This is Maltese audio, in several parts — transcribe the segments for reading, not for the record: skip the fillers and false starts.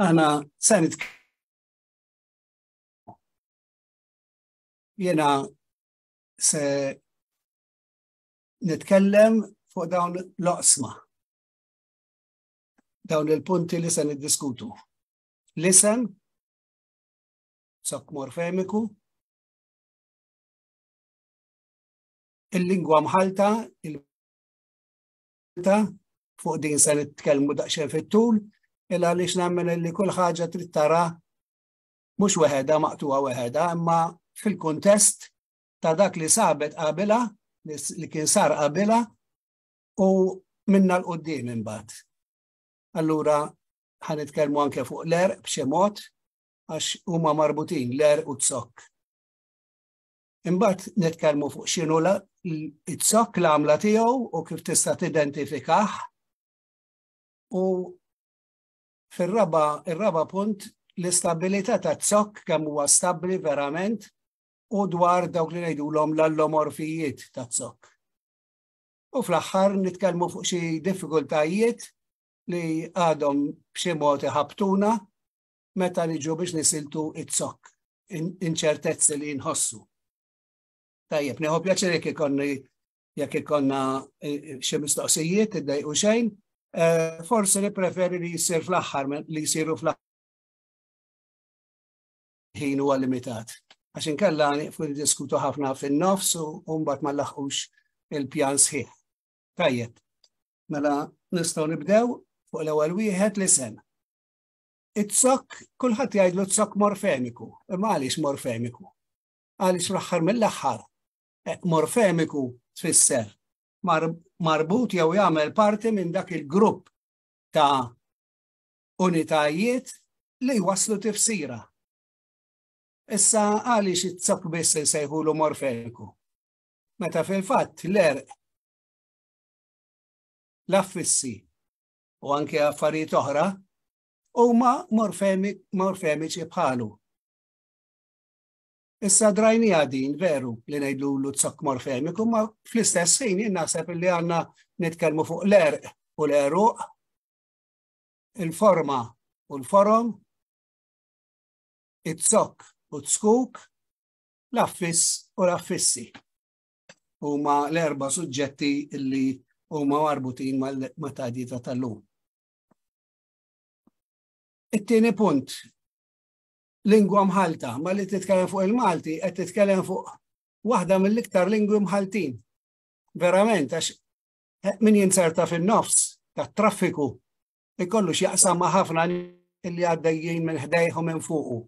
Aħna jena se nitkellem fuq dawn l-oqsma. Dawn il-punti li se niddiskutu. L-isem, zokk morfemiku, il-lingwa mħalta, fuq din se nitkellmu daqsxejn fit-tul, illa għaliex nemmen li kull ħaġa trid tara mhux weħeda maqtuha weħeda, imma fil-kuntest ta' dak li sabet qabilha, li kien sar qabilha u minna l-qudiem imbagħad. Allura ħanitkellmu anke fuq l-erq b'xi mod għax huma marbutin l-erq u t-sokk. Imbagħad nitkellmu fuq x'inhu t-sokk l-għamla tiegħu u kif tista' tidentifikah. U fir-raba' punt l-istabilità ta' t-sokk kemm huwa stabbli verament u dwar dawk li ngħidulhom l-allomorfijiet ta' t-sokk. U fl-aħħar nitkellmu fuq xi diffikultajiet li għadhom b'xi mod iħabtuna meta niġu biex nisiltu t-sokk, inċertezzi li nħossu. Tajjeb, nieħu pjaċir jekk ikonna xi mistoqsijiet iddejqu xejn, forsi nippreferi li jsir fl-aħħar li jsiru fl-aħħar ħin huwa limitat. Għax inkella nieqfu niddiskutu ħafna fin-nofs u mbagħad ma nlaħqux il-pjan sħiħ. Tajjeb, mela nistgħu nibdew fuq l-ewwel wieħed l-isem. It-sokk kulħadd jgħidlu t-sokk morfemiku, imma għaliex morfemiku? Għaliex fl-aħħar mill-aħħar morfemiku tfisser marbut jew jagħmel parti minn dak il-grupp ta' unitajiet li jwasslu tifsira. Issa għaliex it-sokk biss nsejħulu morfemiku. Meta fil-fatt l-erq, l-affissi u anke affarijiet oħra huma morfemiċi bħalu. Issa drajnija din veru li ngħidulu t-sokk morfemiku, ma fl-istess ħin jien naħseb li għandna nitkellmu fuq l-erq u l-eruq, il-forma u l-forom, it-sokk u t-skuk, l-affiss u l-affissi. Huma l-erba' suġġetti li huma marbutin mal-tgħadita tal-lum. It-tieni punt, lingwa mħalta, ma li titkellem fuq il-Malti qed titkellem fuq waħda mill-iktar lingwi mħaltin. Verament għax min jinserta fin-nofs tat-traffiku ikollu x'jaqsam ma' ħafna li għaddejjin minn ħdejh u minn fuqu.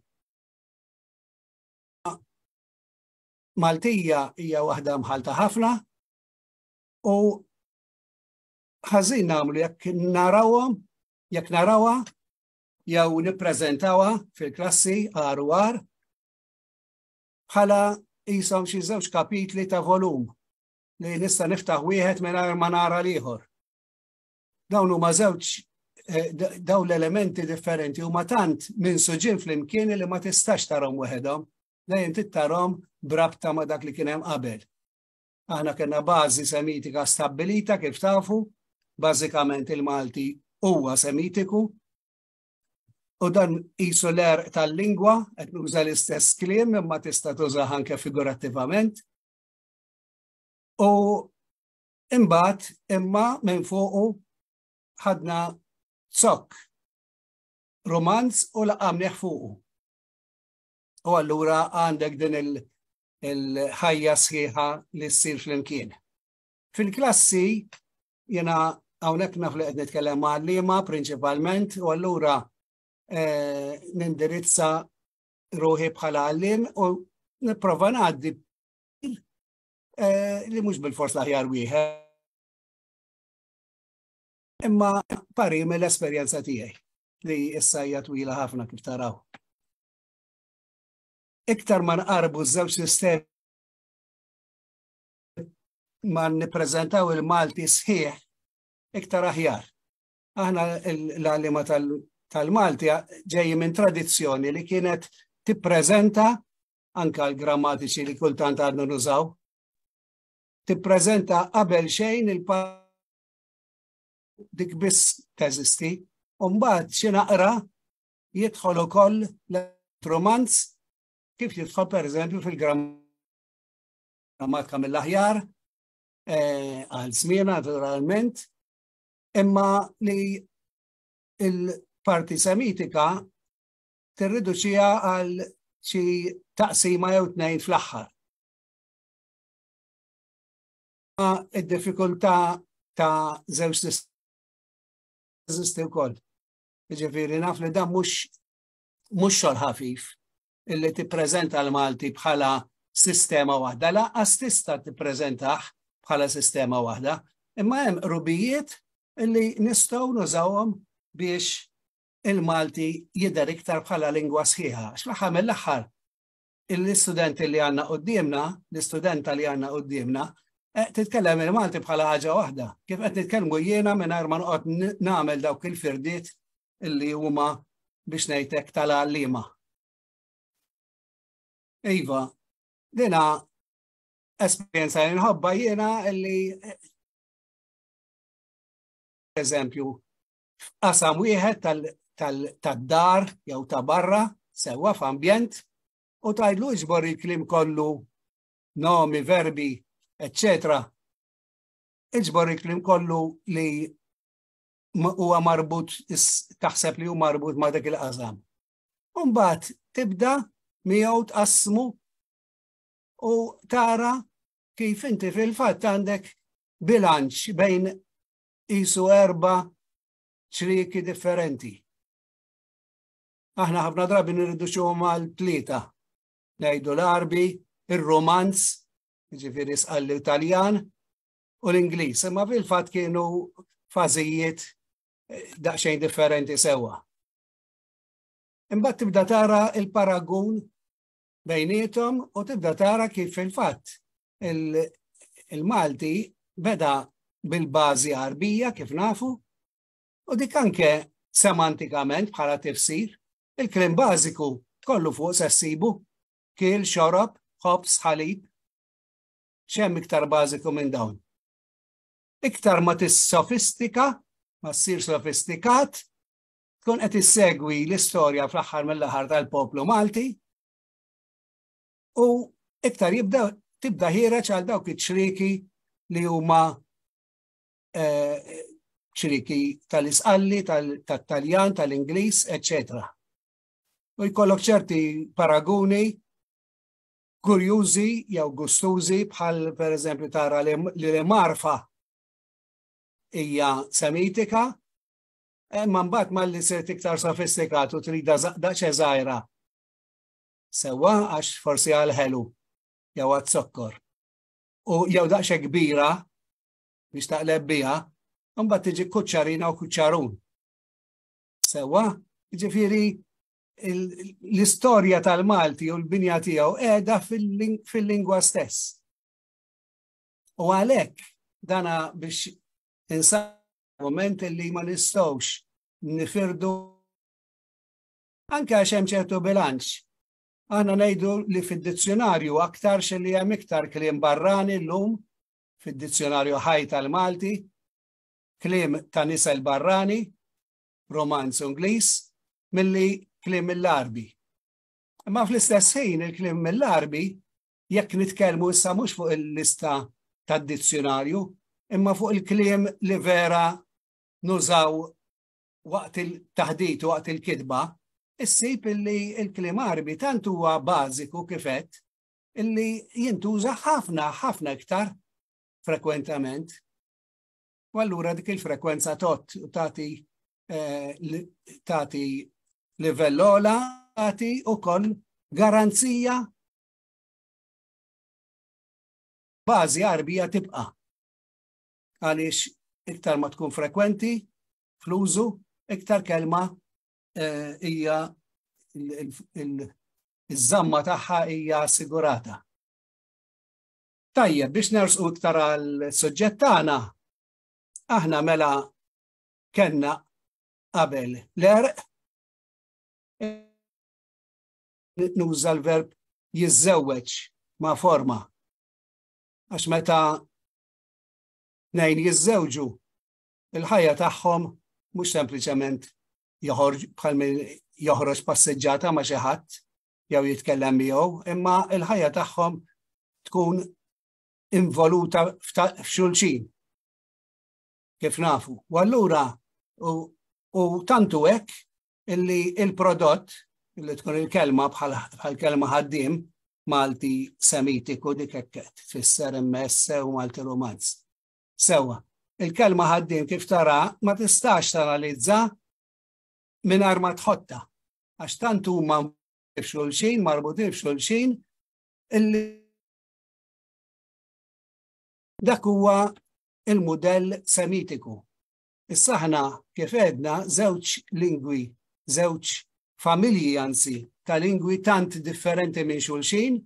Maltija hija waħda mħalta ħafna u ħażin nagħmlu jekk narawha jew nippreżentawha fil-klassi għar bħala qishom xi żewġ kapitli ta' volum li nista' niftaħ wieħed mingħajr ma nara l-ieħor. Dawn huma dawn l-elementi differenti huma tant minsuġin flimkien li ma tistax tarahom weħedhom, dejjem tittarhom brabta ma' dak li kien hemm qabel. Aħna kellna bażi semitika stabbilita kif tafu, bażikament il-Malti huwa semitiku, u dan qisu l-erq tal-lingwa, qed nuża l-istess kliem imma tista' tużah anke figurattivament. U imbagħad imma minn fuqu ħadna sokk romanz u laqamnieh fuqu. U allura għandek din il-ħajja sħiħa li ssir flimkien. Fil-klassi jiena hawnhekk naf li qed nitkellem mal-liema prinċipalment u allura nindirizza ruħi bħala għalliem u nipprova ngħaddi li mhux bil-fors l-aħjar wieħed. Imma pari mill-esperjenza tiegħi li issa hija twila ħafna kif taraw. Iktar ma nqarbu ż-żewġ sistemi ma nippreżentaw il-Malti sħiħ, iktar aħjar. Aħna l-għallima tal-Malti ġejji minn tradizzjoni li kienet tippreżenta anke l-grammatiċi li kultant għadna nużaw. Tippreżenta qabel xejn dik biss teżisti, u mbagħad xi naqra jidħol ukoll l-romanz kif jidħol pereżempju fil-grammatika mill-aħjar għal żmien naturalment, imma li il-parti semitika tirriduċija għal xi taqsima jew tnejn fl-aħħar. Id-diffikultà ta' żewġ teżisti wkoll. Jiġifieri naf li dan mhux xogħol ħafif illi tippreżenta l-Malti bħala sistema waħda, lanqas tista' tippreżentah bħala sistema waħda, imma hemm rubijiet illi nistgħu nużawhom biex il-Malti jidher iktar bħala lingwa sħiħa. Fl-aħħar mill-aħħar l-istudenti li għandna qudiemna titkellem il-Malti bħala ħaġa waħda. Kif qed nitkellmu jiena mingħajr ma noqgħod nagħmel dawk il-firdiet illi huma biex ngħidlek tal-għalliema. Iva, dina esperjenza li nħobba jiena illi eżempju qasam wieħed tad-dar jew ta' barra sewwa f'ambjent u tgħidlu iġbor il-kliem kollu nomi, verbi, eccetera. Iġbor il-kliem kollu li huwa marbut taħseb li hu marbut ma' dak il-qasam. U mbagħad tibda miegħu tqassmu u tara kif inti fil-fatt għandek bilanċ bejn qisu 4 ċrieki differenti. Aħna ħafna drabi nirriduċuhom għal 3. Ngħidu l-Arbi, ir-Romanz, jiġifieri sqal l-Italjan u l-Ingliż, imma fil-fatt kienu fażijiet daqsxejn differenti sewwa. Imbagħad tibda tara il-paragun bejniethom u tibda tara kif fil-fatt il-Malti beda bil-bażi Arbija kif nafu u dik anke semantikament bħala tifsir il-kliem bażiku kollu fuq se ssibu kiel, xorob, ħobs, ħalib. X'hemm iktar bażiku minn dawn. Iktar ma tissofistika, ma ssir sofistikat, tkun qed issegwi l-istorja fl-aħħar mill-aħħar tal-poplu Malti u iktar tibda ħireġ għal dawk iċ-ċrieki li huma ċrieki tal-isqalli, tat-Taljan, tal-Ingliż, eccetera. U jkollok ċerti paraguni kurjużi jew gustużi bħal pereżempju tara li l-marfa hija semitika, imma mbagħad malli sirt iktar sofistikat u trida daqsxejn żgħira. Sewwa għax forsi għal ħelu jew għat-sokkor. U jew daqsxejn kbira biex taqleb biha, mbagħad tiġi kuċċarina u kuċċarun. Sewwa, jiġifieri l-istorja tal-Malti u l-binja tiegħu qiegħda fil-lingwa stess. U għalhekk dana biex insab moment li ma nistgħux nifirdu anke għax hemm ċertu bilanċ. Aħna ngħidu li fid-dizzjonarju aktar xilli hemm iktar kliem barrani llum fid-dizzjonarju ħaj tal-Malti, kliem ta' nisa l-barrani, Romanz u Ingliż, milli kliem mill-Arbi. Imma fl-istess ħin il-kliem mill-Arbi jekk nitkellmu issa mhux fuq il-lista tad-dizzjonarju, imma fuq il-kliem li vera nużaw waqt il-taħdit u waqt il-kitba, issib illi il-kliem Arbi tant huwa bażiku kifet illi jintuża ħafna iktar frekwentament. U allura dik il-frekwenza tagħti livell ola, tagħti ukoll garanzija bażi Arbija tibqa'. Għaliex iktar ma tkun frekwenti fl-użu, iktar kelma hija iż-żamma tagħha hija assigurata. Tajjeb, biex nersqu iktar għal-suġġett tagħna, aħna mela kellna qabel l-erq nuża l-verb jiżżewweġ ma' forma. Għax meta nejn jiżżewġu il-ħajja tagħhom mhux sempliċement joħorġ bħal joħroġ passeġġata ma' xi ħadd jew jitkellem miegħu, imma l-ħajja tagħhom tkun involuta f'xulxin. Kif nafu. U allura u tantu hekk illi il-prodott illi tkun il-kelma bħal kelma ħaddiem Malti Semitiku dik hekk tfisser immess u Malti Romanz. Sewwa, il-kelma ħaddiem kif tara ma tistax tanalizza mingħajr ma tħotta għax tant huma f'xulxin, marbutin f'xulxin illi dak huwa il-mudell Semitiku. Issa aħna kif għedna żewġ lingwi, żewġ familji anzi ta' lingwi tant differenti minn xulxin,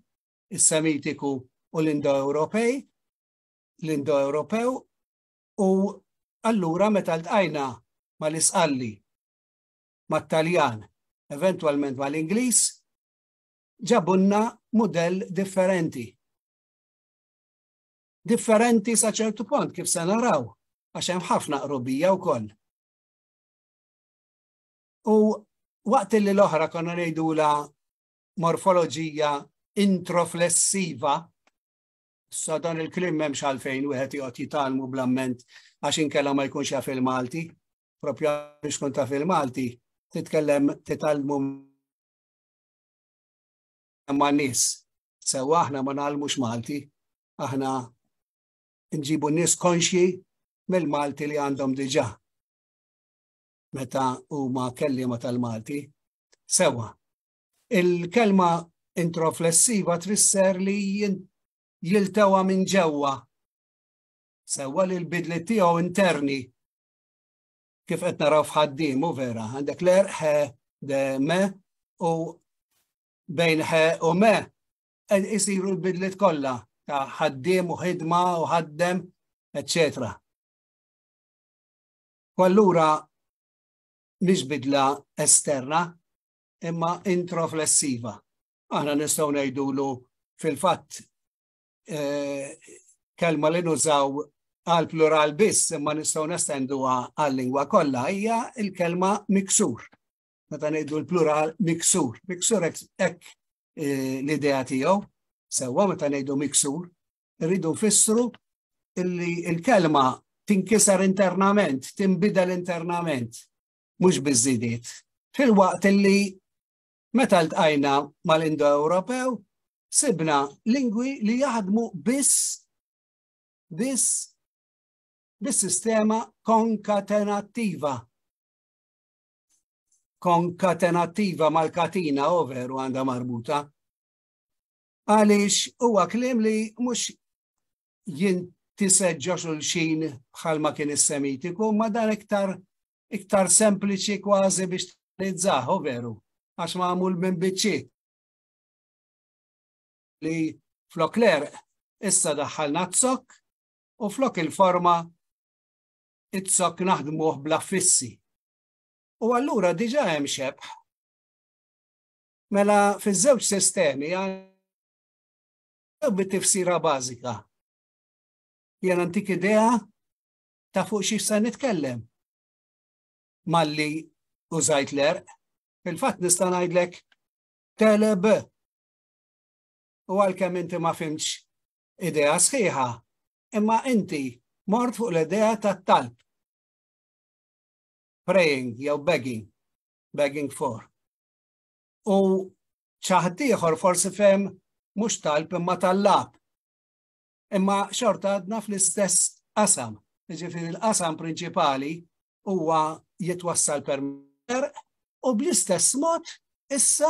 is-Semitiku u l-Indo-Ewropew, u allura meta ltqajna mal-Isqalli, mat-Taljan, eventwalment mal-Ingliż, ġabunna mudell differenti. Differenti sa ċertu punt kif se naraw, għax hemm ħafna qrubija wkoll. U waqt li l-oħra konna ngħidula morfoloġija introflessiva, sa dan il-klim m'hemmx għalfejn wieħed joqgħod jitalmu bl-amment għax inkella ma jkunx jaf il-Malti, proprja biex tkun taf il-Malti, titalmu ma' nies. Sewwa aħna ma nagħlmux Malti, aħna nġibu nies konxji mill-Malti li għandhom diġà meta huma kelliema tal-Malti. Sewwa, il-kelma introflessiva tfisser li jiltewwa minn ġewwa. Sewwa li l-bidliet tiegħu interni kif qed naraw f'ħaddiem u vera, għandek l-erq ħe de me u bejn ħe u me isiru l-bidliet kollha ta' ħaddiem u ħidma u ħaddem, etc. U allura mhix bidla esterna, imma introflessiva. Aħna nistgħu ngħidulu fil-fatt kelma li nużaw għal plural biss, imma nistgħu nestenduha għal-lingwa kollha hija l-kelma miksur. Meta ngħidu l-plural miksur. Miksur hekk l-idea tiegħu. Sewwa meta ngħidu miksur, irridu nfissru illi l-kelma tinkiser internament, tinbidel internament, mhux biżżidiet. Fil-waqt illi meta ltqajna mal-Indo-Ewropew, sibna lingwi li jaħdmu biss bis-sistema konkatenattiva. Konkatenattiva mal-katina overu għandha marbuta. Għaliex huwa kliem li mhux jintiseġġa xulxin bħalma kien is-Semitiku, ma dan iktar sempliċi kważi biex tlizzah, veru, għax magħmul minn biċċiet. Li flok l-erq issa daħħalna t-sok u flok il-forma it-sok naħdmuh bla fissi. U allura diġà hemm xebħ. Mela fiż-żewġ sistemi bit-tifsira bażika. Jien antik idea ta' fuq xi se nitkellem. Malli użajt l-erq, fil-fatt nista' ngħidlek teleb. U għalkemm inti ma fimx idea sħiħa, imma inti mort fuq l-idea tat-talb. Praying jew begging for. U ċaħat ieħor forsi fem mhux talb imma tal-lab. Imma xorta għadna fl-istess qasam. Jiġifieri l-qasam prinċipali huwa jitwassal per u bl-istess mod issa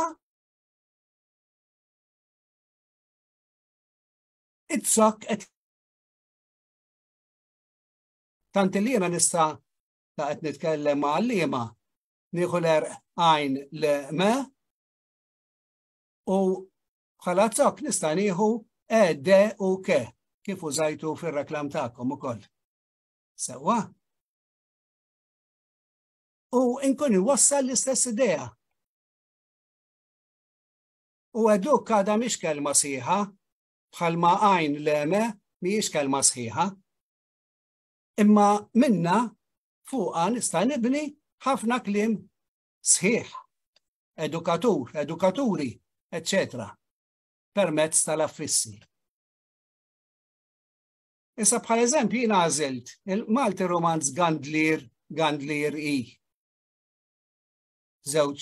it-sok tant li jiena nista' ta' qed nitkellem ma' għalliema nieħu l-erq għajn l-me u bħala zok nista' nieħu de u ke kif użajtu fir-reklam tagħkom ukoll. Sewwa. U nkun iwassal l-istess idea. U għeduk għadha mhix kelma sħiħa, bħalma għajn l-me mhijiex kelma sħiħa, imma minna fuqha nista' nibni ħafna kliem sħiħ. edukatur, edukaturi, etc. permezz tal-affissi. Issa bħal eżempju jien għażilt il-Malti Romanz Gandlir I. Żewġ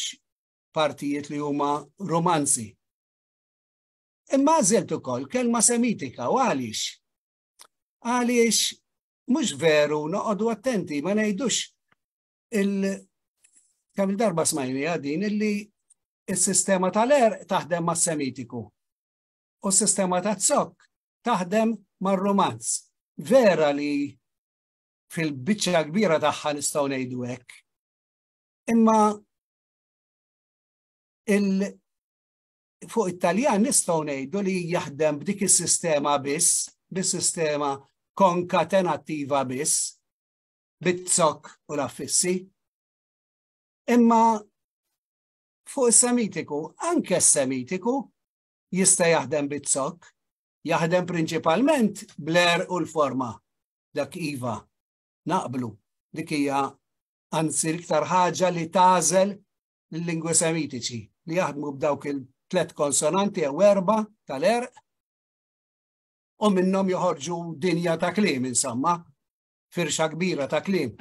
partijiet li huma romanzi. Imma għażilt ukoll kelma semitika u għaliex? Għaliex mhux veru noqogħdu attenti ma ngħidux kemm il-darba smajni din illi s-sistema tal-er taħdem mas-semitiku u s-sistema tat-zokk taħdem mar-romanz. Vera li fil-biċċa kbira tagħha nistgħu ngħidu hekk. Imma fuq it-Taljan nistgħu ngħidu li jaħdem b'dik is-sistema biss, bis-sistema konkatenattiva biss, bit-zokk u l-affissi. Imma fuq is-semitiku, anke s-semitiku jista' jaħdem bit-zokk, jaħdem prinċipalment bl-er u l-forma. Dak iva, naqblu. Dik hija anzi iktar ħaġa li tażel l-lingwi semitiċi li jaħdmu b'dawk il-tlet konsonanti jew 4 tal-er u minnhom joħorġu dinja ta' kliem insomma, firxa kbira ta' kliem.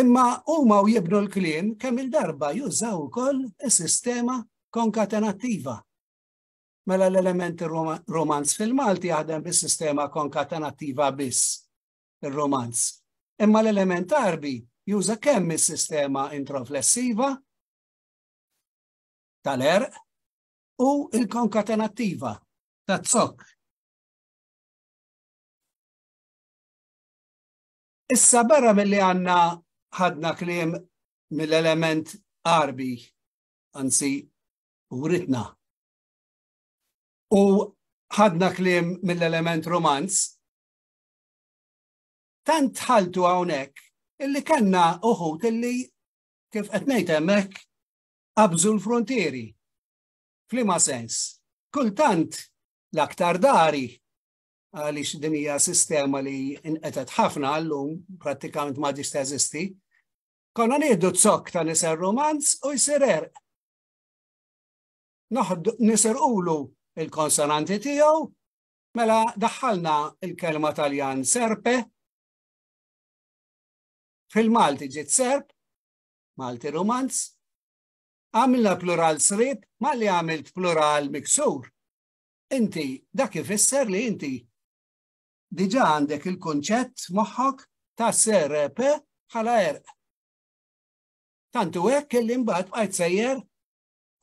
Imma huma jibnu l-kliem kemm il-darba jużaw ukoll is-sistema konkatenattiva. Mela l-element romanz fil-Malti jaħdem bis-sistema konkatenattiva biss, il-romanz. Imma l-element Arbi juża kemm is-sistema introflessiva tal-erq u l-konkatenattiva tat-zokk. Issa barra milli għandna ħadna kliem mill-element Arbi, anzi uritna. U ħadna kliem mill-element romanz, tant ħaltu hawnhekk illi kellna uħud illi kif qed ngħid hemmhekk qabżu l-frontieri. F'liema sens. Kultant l-aktar dari għaliex din hija sistema li inqetet ħafna llum prattikament ma ġiex teżisti, konna nieħdu t-zokk ta' niser romanz u jsir erq. Nisirqulu il-konsonanti tiegħu, mela daħħalna il-kelma Taljan serpe, fil-Malti ġiet serb, Malti romanz, għamilna plural srib, ma li għamilt plural miksur. Inti dak ifisser li inti diġà għandek il-konċett moħħok ta' serpe bħala erq. Tantu hekk illi mbagħad bqajt sejjer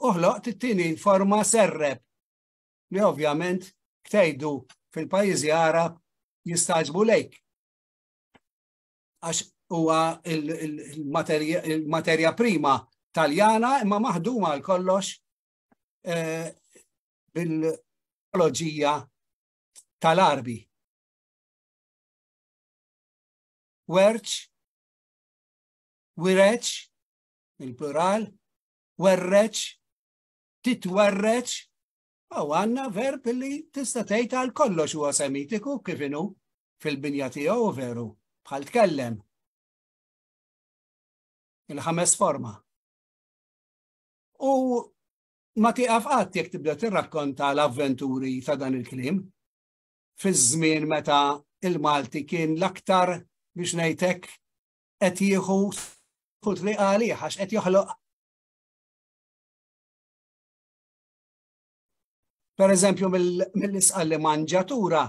uħloqt it-tieni forma serreb. Li ovvjament ktejdu fil-pajjiżi Arab jistaġbu lejk. Għax huwa il-materja prima Taljana imma maħduma l kollox bil-teoloġija tal-Arbi. Werċ, wireċ, il-plural, werreċ, titwerreċ, u għanna verb li tista' tgħid għal kollox huwa semitiku kif inhu fil-binja tiegħu veru bħal tkellem. Il-5 forma. U ma tieqaf qatt jekk tibda tirrakkonta l-avventuri ta' dan il-kliem fiż-żmien meta il-Malti kien l-aktar biex ngħidlek qed jieħu triq għalih għax qed joħloq. Per eżempju, mill-isqalli manġatura,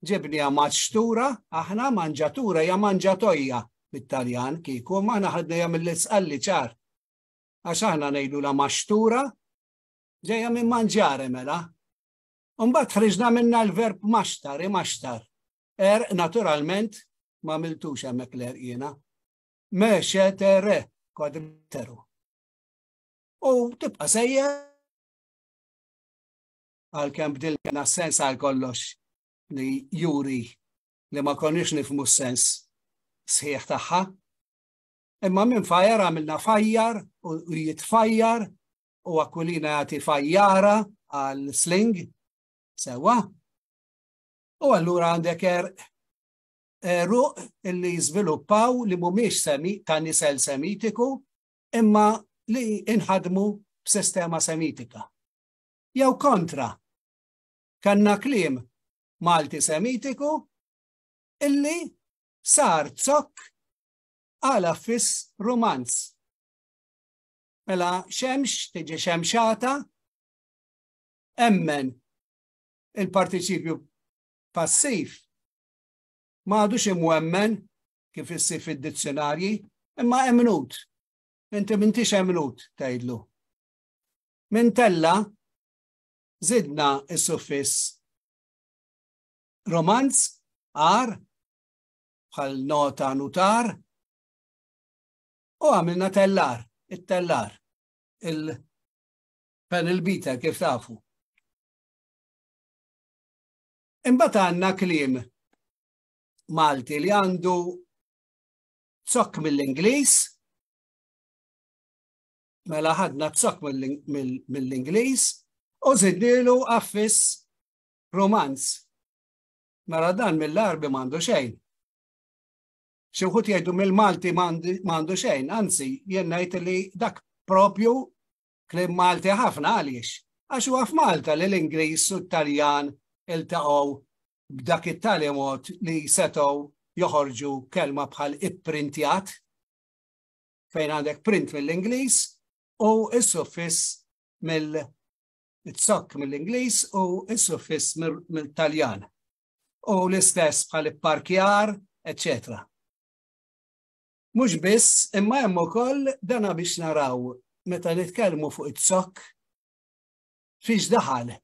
ġibnija maċtura, aħna manġatura hija manġatojja bit-Taljan kieku, ma aħna ħadnija mill-isqalli ċar. Għax aħna ngħidu la maċtura, ġejja minn manġare mela. Mbagħad ħriġna minna l-verb maxtar, imaxtar. Naturalment, ma miltux hemmhekk l-er jiena. Mexetere, kwadriteru. U tibqa' sejjer għal-kem bdilna sens għal kollox li juri li ma konniex nifmu s-sens sħiħ taħħa. Imma minn fajjar għamilna fajjar u jitfajjar u għakulina għati fajjara għal-sling sewa. U għallura għandek ruq illi jizviluppaw li mumiex ta' nisel semitiku imma li inħadmu b'sistema semitika. Jew kontra, kanna kliem Malti semitiku illi sar zokk għal affis romanz. Mela xemx tiġi xemxata, emmen il-partiċipju passiv ma għadux imwemmen kif issir fid-dizzjonarji, imma emnut. Inti m'intix emnut tgħidlu. Min tella żidna is-suffiss romanz, ar, bħal nota nutar, u għamilna tellar, it-tellar, il-panel beater kif tafu. Imbagħad għandna kliem Malti li għandu zokk mill-Ingliż, mela ħadna zokk mill-Ingliż u żidnielu affis romanz. Mela dan mill-Arbi m'għandu xejn. Xi wħud jgħidu mill-Malti m'għandu xejn, anzi jien ngħid li dak propju kliem Malti ħafna għaliex. Għax huwa f'Malta li l-Ingliż u t-Taljan iltaqgħu b'dak it-tali mod li setgħu joħorġu kelma bħal ipprintjat fejn għandek print mill-Ingliż u s-suffiss mill-zokk mill-Ingliż u s-suffiss mill-Taljan. U l-istess bħal parkjar, etc. Mhux biss, imma hemm ukoll dana biex naraw meta nitkellmu fuq it-zokk fiex daħal.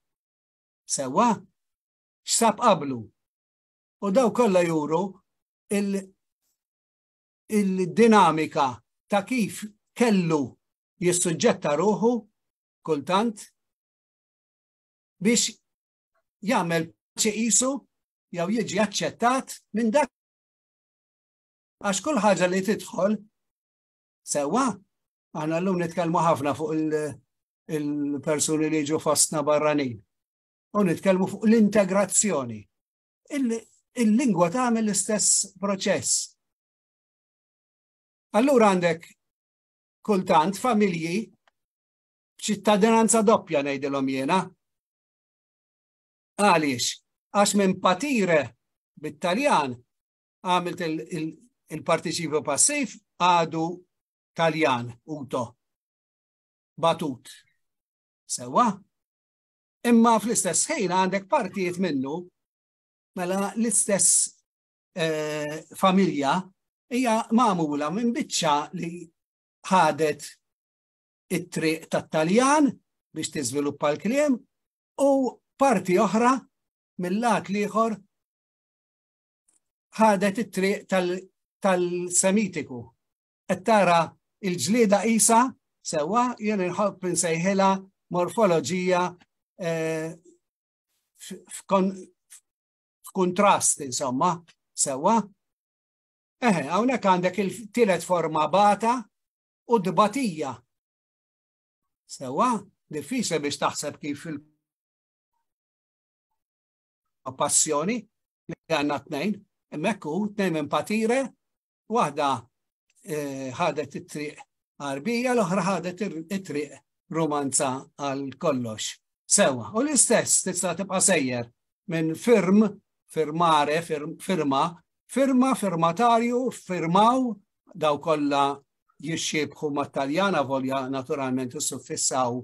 Sewwa? X'sab qablu. U daw kollha juru il-dinamika ta' kif kellu jissuġġetta ruħu kultant biex jagħmel xi qisu jew jiġi aċċettat minn dak. Għax kull ħaġa li tidħol sewwa, aħna llum nitkellmu ħafna fuq il-persuni li jiġu fostna barranin. U nitkellmu fuq l-integrazzjoni. Il-lingwa tagħmel l-istess proċess. Allura għandek kultant familji ċittadinanza doppja ngħidilhom jiena. Għaliex? Għax minn patire bit-Taljan għamilt il-partiċipju passiv għadu Taljan, uto, batut. Sewwa? Imma fl-istess ħin għandek partijiet minnu, mela l-istess familja hija magħmula minn biċċa li ħadet it-triq tat-Taljan biex tiżviluppa l-kliem u parti oħra mill-lat ieħor ħadet it-triq tal-Semitiku. Qed tara il-ġlieda qisha sewwa jien inħobb insejħilha morfoloġija f'kuntrast insomma, sewwa. Hawnhekk għandek il-tielet forma bata u dbatija. Sewwa, diffiċli biex taħseb kif passjoni li għandna tnejn, hemmhekk hu tnejn minn patire, waħda ħadet it-triq Arbija, l-oħra ħadet it-triq romanza għal kollox. Sewwa, u l-istess tista' tibqa' sejjer minn firmare, firmatarju, firmaw, daw kollha jixxiebħu mat-Taljana volja naturalment is-suffissaw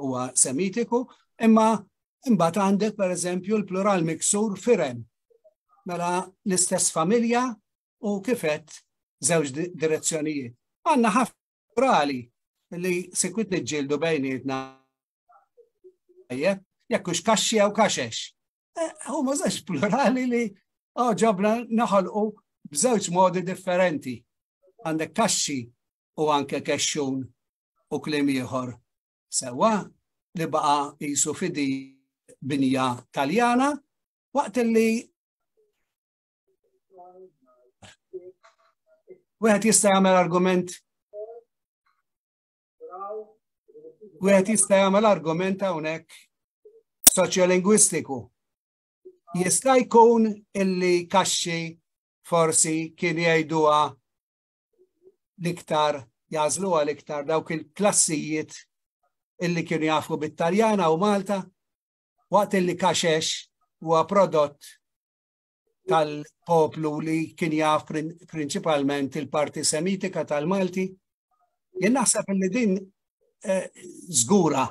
huwa Semitiku, imma imbagħad għandek pereżempju l-plural miksur firem. Mela l-istess familja u kifet żewġ direzzjonijiet. Għandna ħafna plurali li sekwit niġġieldu bejnietna jekk hux kaxxi jew kaxex. Huma żewġ plurali li ġobna naħolqu b'żewġ modi differenti. Għandek kaxxi u anke kexxun u kliem ieħor. Sewwa li baqa' qisu fidi binja Taljana waqt li wieħed jista' jagħmel argument hawnhekk soċjolingwistiku. Jista' jkun illi kaxxi forsi kien jgħiduha l-iktar jażlu għal iktar dawk il-klassijiet illi kienu jafu bit-Taljana u Malta, waqt illi Kaxex huwa prodott tal-poplu li kien jaf prinċipalment il-parti semitika tal-Malti. Jien naħseb li din żgura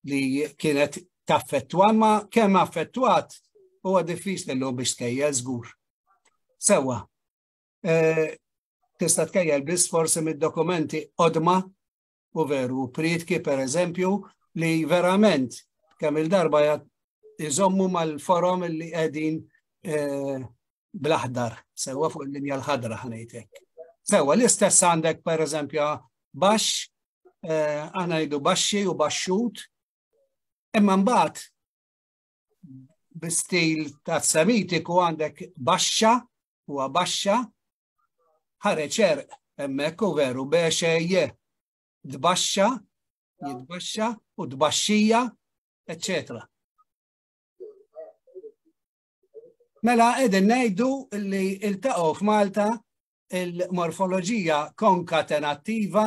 li kienet taffettwa, ma kemm affettwat huwa diffiċli llum biex tkejjel żgur. Sewwa, tista' tkejjel biss forsi mid-dokumenti qodma u veru Prietke pereżempju li verament kemm il-darba iżommu mal-forom li qegħdin bl-aħdar, sewwa fuq il-linja l-ħadra ħanejtek. Sewwa l-istess għandek pereżempju baxx, aħna ngħidu baxxi u baxxut, imma mbagħad bi-stil ta' semitiku għandek baxxa huwa baxxa, ħareġ erq hemmhekk u veru bexejje dbaxxa, jitbaxxa u dbaxxija, eccetera. Mela qegħdin ngħidu li iltaqgħu f'Malta il-morfoloġija konkatenattiva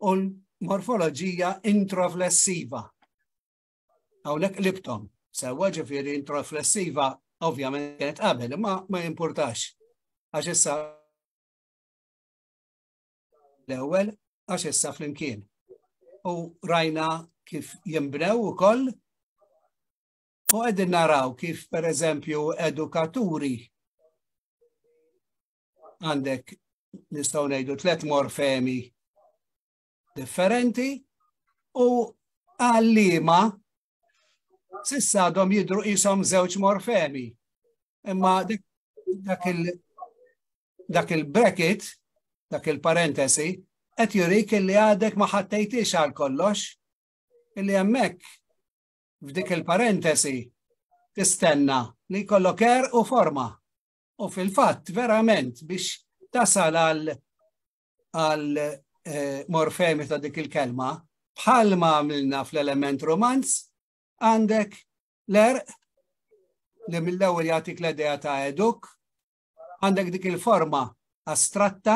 u l-morfoloġija introflessiva. Hawnhekk qlibthom. Sewwa ġifieri introflessiva ovvjament kienet qabel, ma jimpurtax. Għax issa l-ewwel għax issa flimkien. U rajna kif jinbnew ukoll u qegħdin naraw kif pereżempju edukaturi għandek nistgħu ngħidu 3 morfemi differenti u għalliema s'issa għadhom jidhru qishom 2 morfemi. Imma dak il-bracket, dak il-parentesi, qed jurik illi għadek ma ħattejtix għal kollox, illi hemmhekk f'dik il-parentesi tistenna li jkollok er u forma. U fil-fatt verament biex tasal għal morfemi ta' dik il-kelma, bħalma għamilna fl-element romanz, għandek l-erq li mill-ewwel jagħtik l-idea ta' eduk, għandek dik il-forma astratta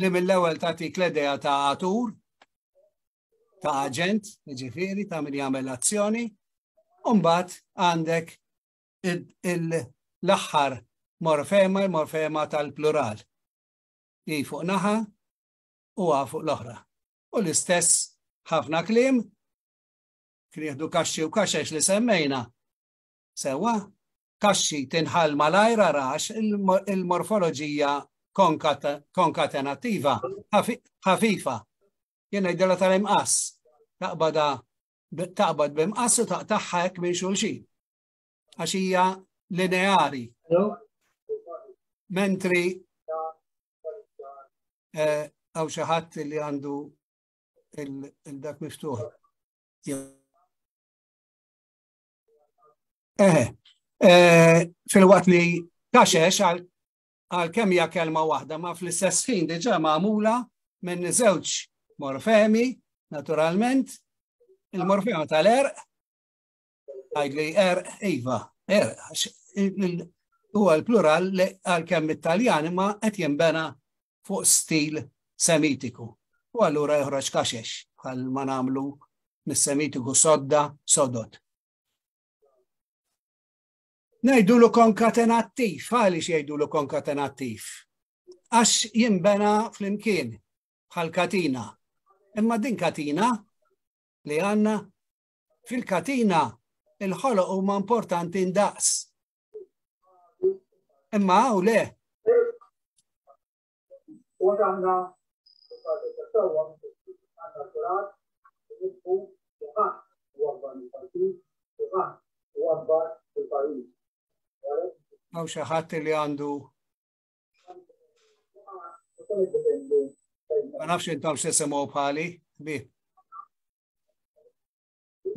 li mill-ewwel tagħtik l-idea ta' atur, ta' aġent, ġifieri ta' min jagħmel azzjoni, u mbagħad għandek l-aħħar morfema, il-morfema tal-plural. Hi fuq naħa u fuq l-oħra. U l-istess ħafna kliem kien jieħdu kaxxi u kaxex li semmejna. Sewwa, kaxxi tinħal malajr rax il-morfoloġija konkatenattiva ħafifa. Jien ngħidilha tal-imqas. Taqbad b'imqas u taqtaħħa hekk minn xulxin. Għax hija lineari. Mentri għaw xi ħadd li għandu il-dak miftuħ. Fil-waqt li kaxex għal kemm hija kelma waħda ma fl-istess ħin diġà magħmula minn żewġ morfemi, naturalment, il-morfema tal-erq, għajdli erq, iva, erq, huwa l-plural għal kemm it-Taljan imma qed jinbena fuq stil semitiku. U allura joħroġ kaxex bħal ma nagħmlu mis-semitiku sodda, sodot. Ngħidulu konkatenattiv, għaliex jgħidulu konkatenattiv? Għax jinbena flimkien bħal katina. Imma din katina li għandna fil-katina il-ħoloq huma importanti ndaqs. Imma u le. Għaw xi ħadd li għandu ma nafx intom x'isemu bħali, bi.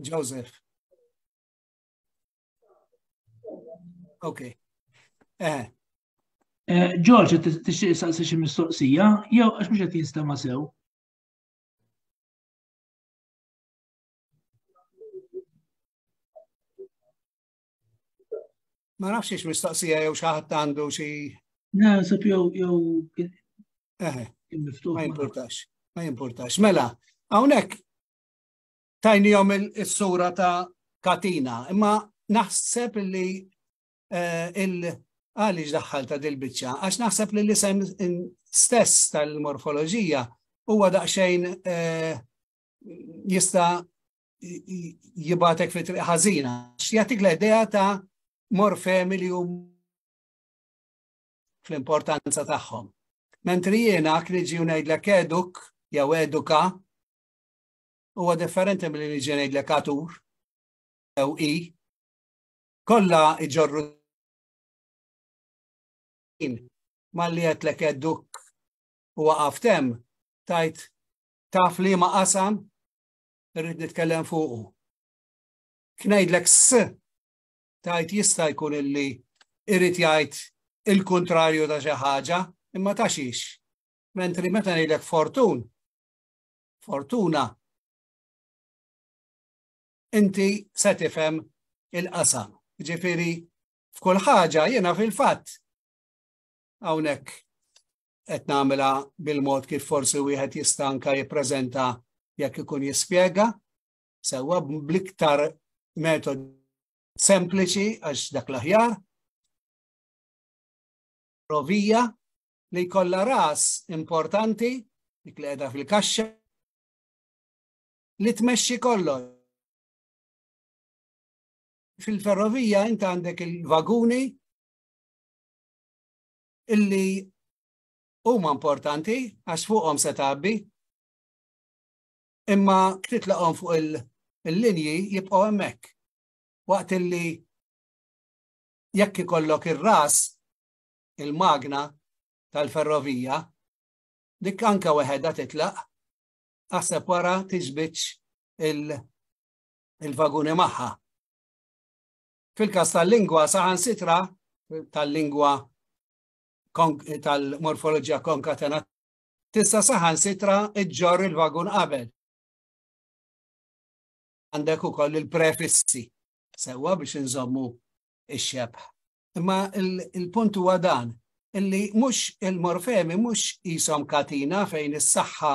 Joseph. Okay. George, tixtieq saqsi xi mistoqsija, jew għax mhux qed jinstema' sew? Ma nafx ix mistoqsija jew xi ħadd għandu xi. Naħseb jew miftuħ. Ma jimpurtax. ma jimpurtax. Mela, hawnhekk tajnihom is-sura ta' katina, imma naħseb li għaliex daħħalta dil-biċċa, għax naħseb li l-isem stess tal-morfoloġija huwa daqsxejn jista' jibatek fi triq ħażina. Jagħtik l-idea ta' morfemi li hum fl-importanza tagħhom. Mentri jiena niġi ngħidlek eduk jew eduka huwa differenti milli niġi ngħidlek atur jew i. Kollha iġorru malli għetlek edduk u waqaftem tajt taf li ma qasam irrid nitkellem fuqu. Knejdlek tajt jista' jkun illi irrid jgħid il-kontrarju ta' xi ħaġa imma ta' xiex. Mentri meta ngħidlek fortuna inti se tifhem il-qasam. Ġifieri f'kull ħaġa jiena fil-fatt hawnhekk qed nagħmilha bil-mod kif forsi wieħed jista' anke jippreżenta jekk ikun jispjega sewwa bl-iktar metod sempliċi għax dak l-aħjar. Provija li jkollha ras importanti dik li qiegħda fil-kaxxa li tmexxi kollox. Fil-ferrovija inti għandek il-vaguni illi huma importanti għax fuqhom se tgħabbi, imma titlaqhom fuq il-linji jibqgħu hemmhekk. Waqt illi jekk ikollok ir-ras il-magna tal-ferrovija, dik anke weħedha titlaq aħseb wara tiġbiċ il-vaguni magħha. Fil-każ tal-lingwa saħansitra tal-lingwa tal-morfoloġija konkatenat tista' saħansitra iġġor il-vagun qabel. Għandek ukoll il-prefissi sewwa biex inżommu x-xebħ. Imma il-punt huwa dan illi mhux il-morfemi mhux qishom katina fejn is-saħħa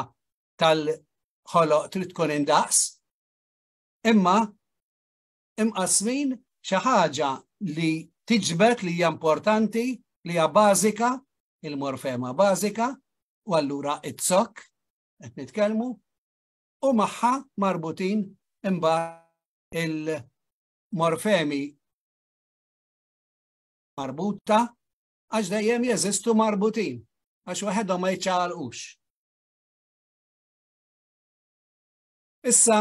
tal-ħoloq trid tkun indaqs, imma imqasmin xi ħaġa li tiġbed li hija importanti li hija bażika, il-morfema bażika, u allura it-sok qed nitkellmu u magħha marbutin imbagħad il-morfemi marbuta għax dejjem jeżistu marbutin għax waħedhom ma jiċċaqalqux. Issa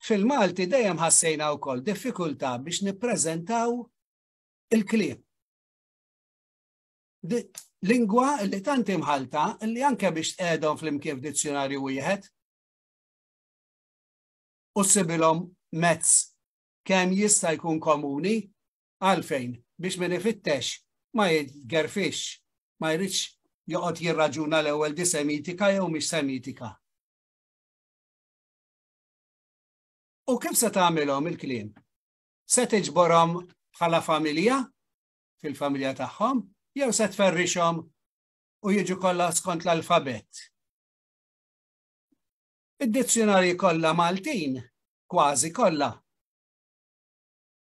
fil-Malti dejjem ħassejna wkoll diffikultà biex nippreżentaw il-kliem. Lingwa li tant imħalta li anke biex tqedhom fl-imkien f'dizzjonarju wieħed u sibilhom mezz kemm jista' jkun komuni għalfejn biex min ifittex ma jitgerfix, ma jridx joqgħod jirraġuna l-ewwel di semitika jew mhix semitika. U kif se tagħmilhom il-kliem? Se tiġborhom bħala familja fil-familja tagħhom jew se tferrixhom u jiġu kollha skont l-alfabet. Id-dizzjonarji kollha Maltin kważi kollha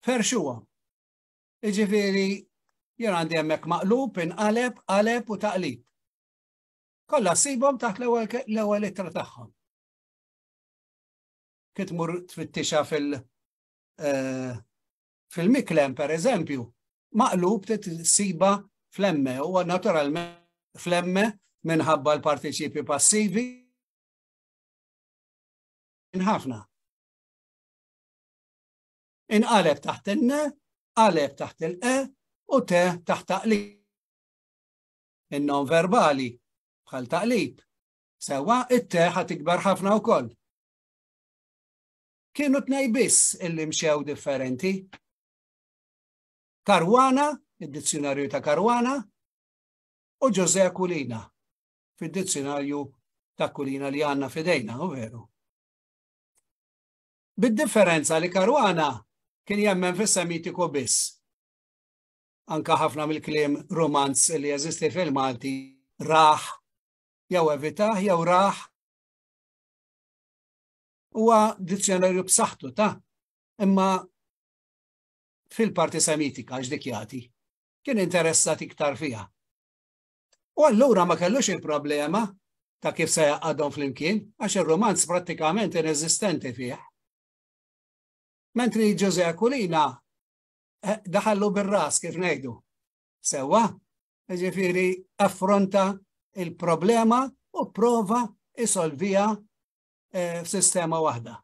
ferxuhom. Jiġifieri jien għandi hemmhekk maqlub, inqaleb, qaleb u taqlib. Kollha ssibhom taħt l-ewwel ittra tagħhom. Kitmur tfittixha fil-miklem pereżempju, maqlub tissiba flemme u naturalment flemme minħabba l-partiċipi passivi ħafna. Inqaleb taħt in-ne, qaleb taħt il-e u te taħt taqlib. In-non verbali bħal taqlib. Sewwa it-te ħatikber ħafna wkoll. Kienu tnej biss illi mxew differenti. Karwana, id-dizzjonarju ta' Karwana, u Ġose Akulina, fid-dizzjonarju ta' Akulina li għandna fidejna, u veru. Bid-differenza li Karwana kien jemmen fis-semitiku biss. Anka ħafna mill-kliem romanz li jeżisti fil-Malti raħ, jew evitaħ, jew raħ, huwa dizzjonarju b'saħħtu ta' imma fil-parti semitika għax dik jagħti kien interessat iktar fiha. U allura ma kellux il-problema ta' kif se jaqgħadhom flimkien għax ir-romanz prattikament ineżistenti fih. Mentri José Akulina daħallu bir-ras kif ngħidu. Sewwa, ġifieri affronta il-problema u prova isolvija f'sistema waħda.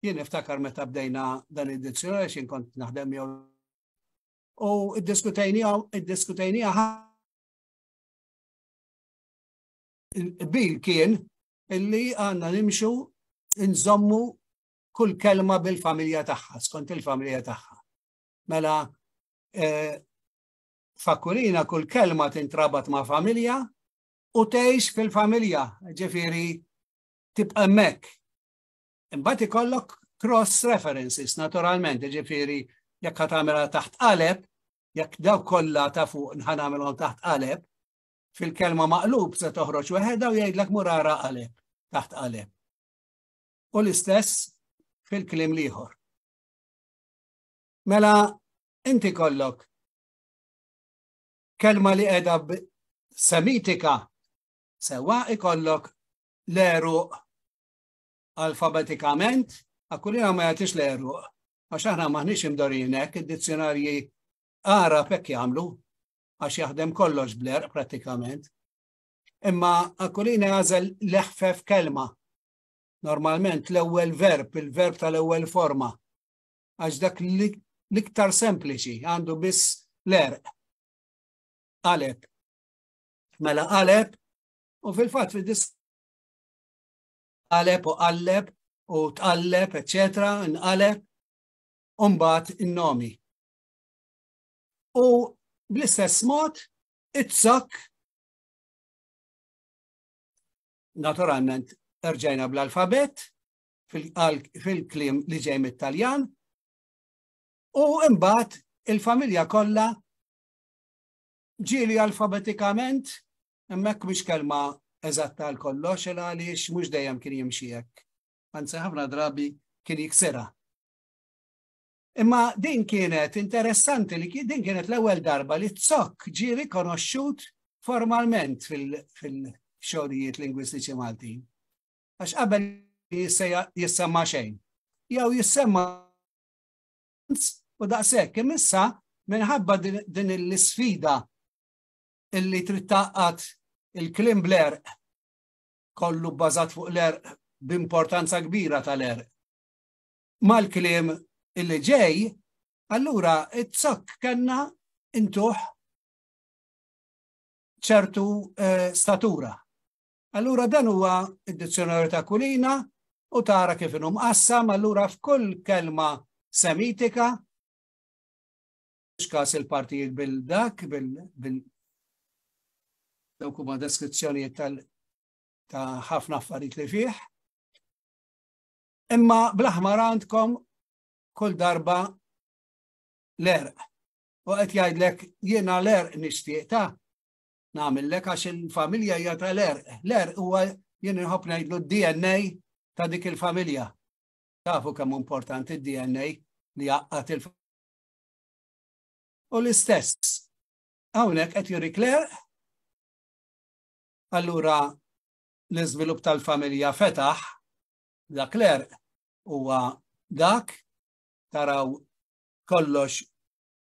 Jien niftakar meta bdejna dan id-dizzjonarju x'in kont naħdem jew u iddiskutejnija il-bil kien illi għandna nimxu nżommu kull kelma bil-familja tagħha, skont il-familja tagħha. Mela f'Akulina kull kelma tintrabat ma' familja u tgħix fil-familja, ġifieri tibqa' hemmhekk. Imbagħad ikollok cross references naturalment, ġifieri jekk ħatamilha taħt qaleb, jekk dawk kollha ta' fuq ħanamilhom taħt qaleb, fil-kelma maqlub se toħroġ weħeda u jgħidlek murara qaleb taħt qaleb. U l-istess fil-kliem ieħor. Mela inti kollok kelma li qiegħda semitika sewwa ikollok l-eruq alfabetikament, Akulina ma jagħtix l-eruq għax aħna maħniex imdorin hekk, id-dizzjonarji Arab hekk jagħmlu għax jaħdem kollox bl-erq prattikament. Imma Akulina għażel leħfef kelma. Normalment l-ewwel verb, il-verb tal-ewwel forma. Għax dak l-iktar sempliċi għandu biss l-erq. Qaleb. Mela qaleb u fil-fatt qaleb u qalleb u tqalleb, eċetera, nqaleb u mbagħad in-nomi. U bl-istess mod it-sok naturalment erġajna bl-alfabet fil-kliem li ġej mit-Taljan u imbagħad il-familja kollha ġieli alfabetikament hemmhekk mhix kelma eżatta għal kollox għaliex mhux dejjem kien jimxi hekk. Anzi ħafna drabi kien jiksera. Imma din kienet interessanti li din kienet l-ewwel darba li t-sok ġie rikonoxxut formalment fil-xogħlijiet lingwistiċi Maltin. Għax qabel jissemma xejn. Jew jissemma u daqshekk imissa minħabba din l-isfida illi trid taqqad il-kliem bl-erq kollu bbażat fuq l-erq b'importanza kbira tal-erq. Mal-kliem illi ġej, allura it-sok kellna intuħ ċertu statura. Allura dan huwa id-dizzjonarju ta' Akulina u tara kif inhu mqassam, allura f'kull kelma semitika x'kas il-partijiet bil-dak, dawk huma deskrizzjonijiet ta' ħafna affarijiet li fih. Imma bl-aħmar għandkom kull darba l-erq. U qed jgħidlek jiena l-erq nixtieq ta' nagħmellek għax il-familja hija tal-erq. L-erq huwa jien inħobb ngħidlu d-DNA ta' dik il-familja. Tafu kemm importanti d-DNA li jaqqat il-familja. U l-istess. Hawnhekk qed jurik l-erq. Allura l-iżvilupp tal-familja fetaħ dak l-erq huwa dak taraw kollox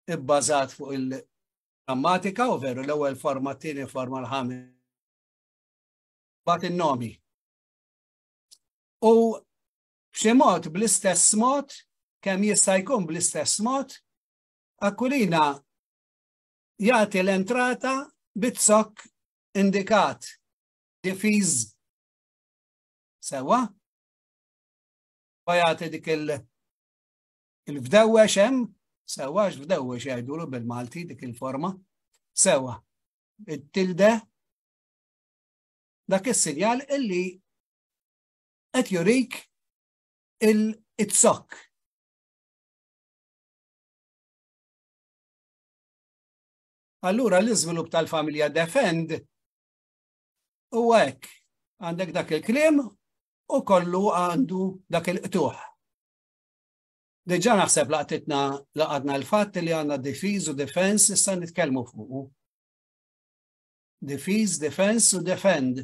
ibbażat fuq il-grammatika u veru l-ewwel forma, t-tieni forma, l-ħames. Bat in-nomi. U b'xi mod bl-istess mod, kemm jista' jkun bl-istess mod, Akulina jagħti l-entrata bit-sok indikat, difiż sewwa, u jagħti dik il-fdewwex hemm, sewwa x'fdewwex jgħidulu bil-Malti dik il-forma, sewwa. It-tilde dak is-sinjal illi qed jurik it-sok. Allura l-iżvilupp tal-familja defend u hekk għandek dak il-kliem u kollu għandu dak il-qtuħ. Deġa naħseb laqadna l-fatt li għandna defiż u defense issa nitkellmu fuq. Defiż, defense u defend.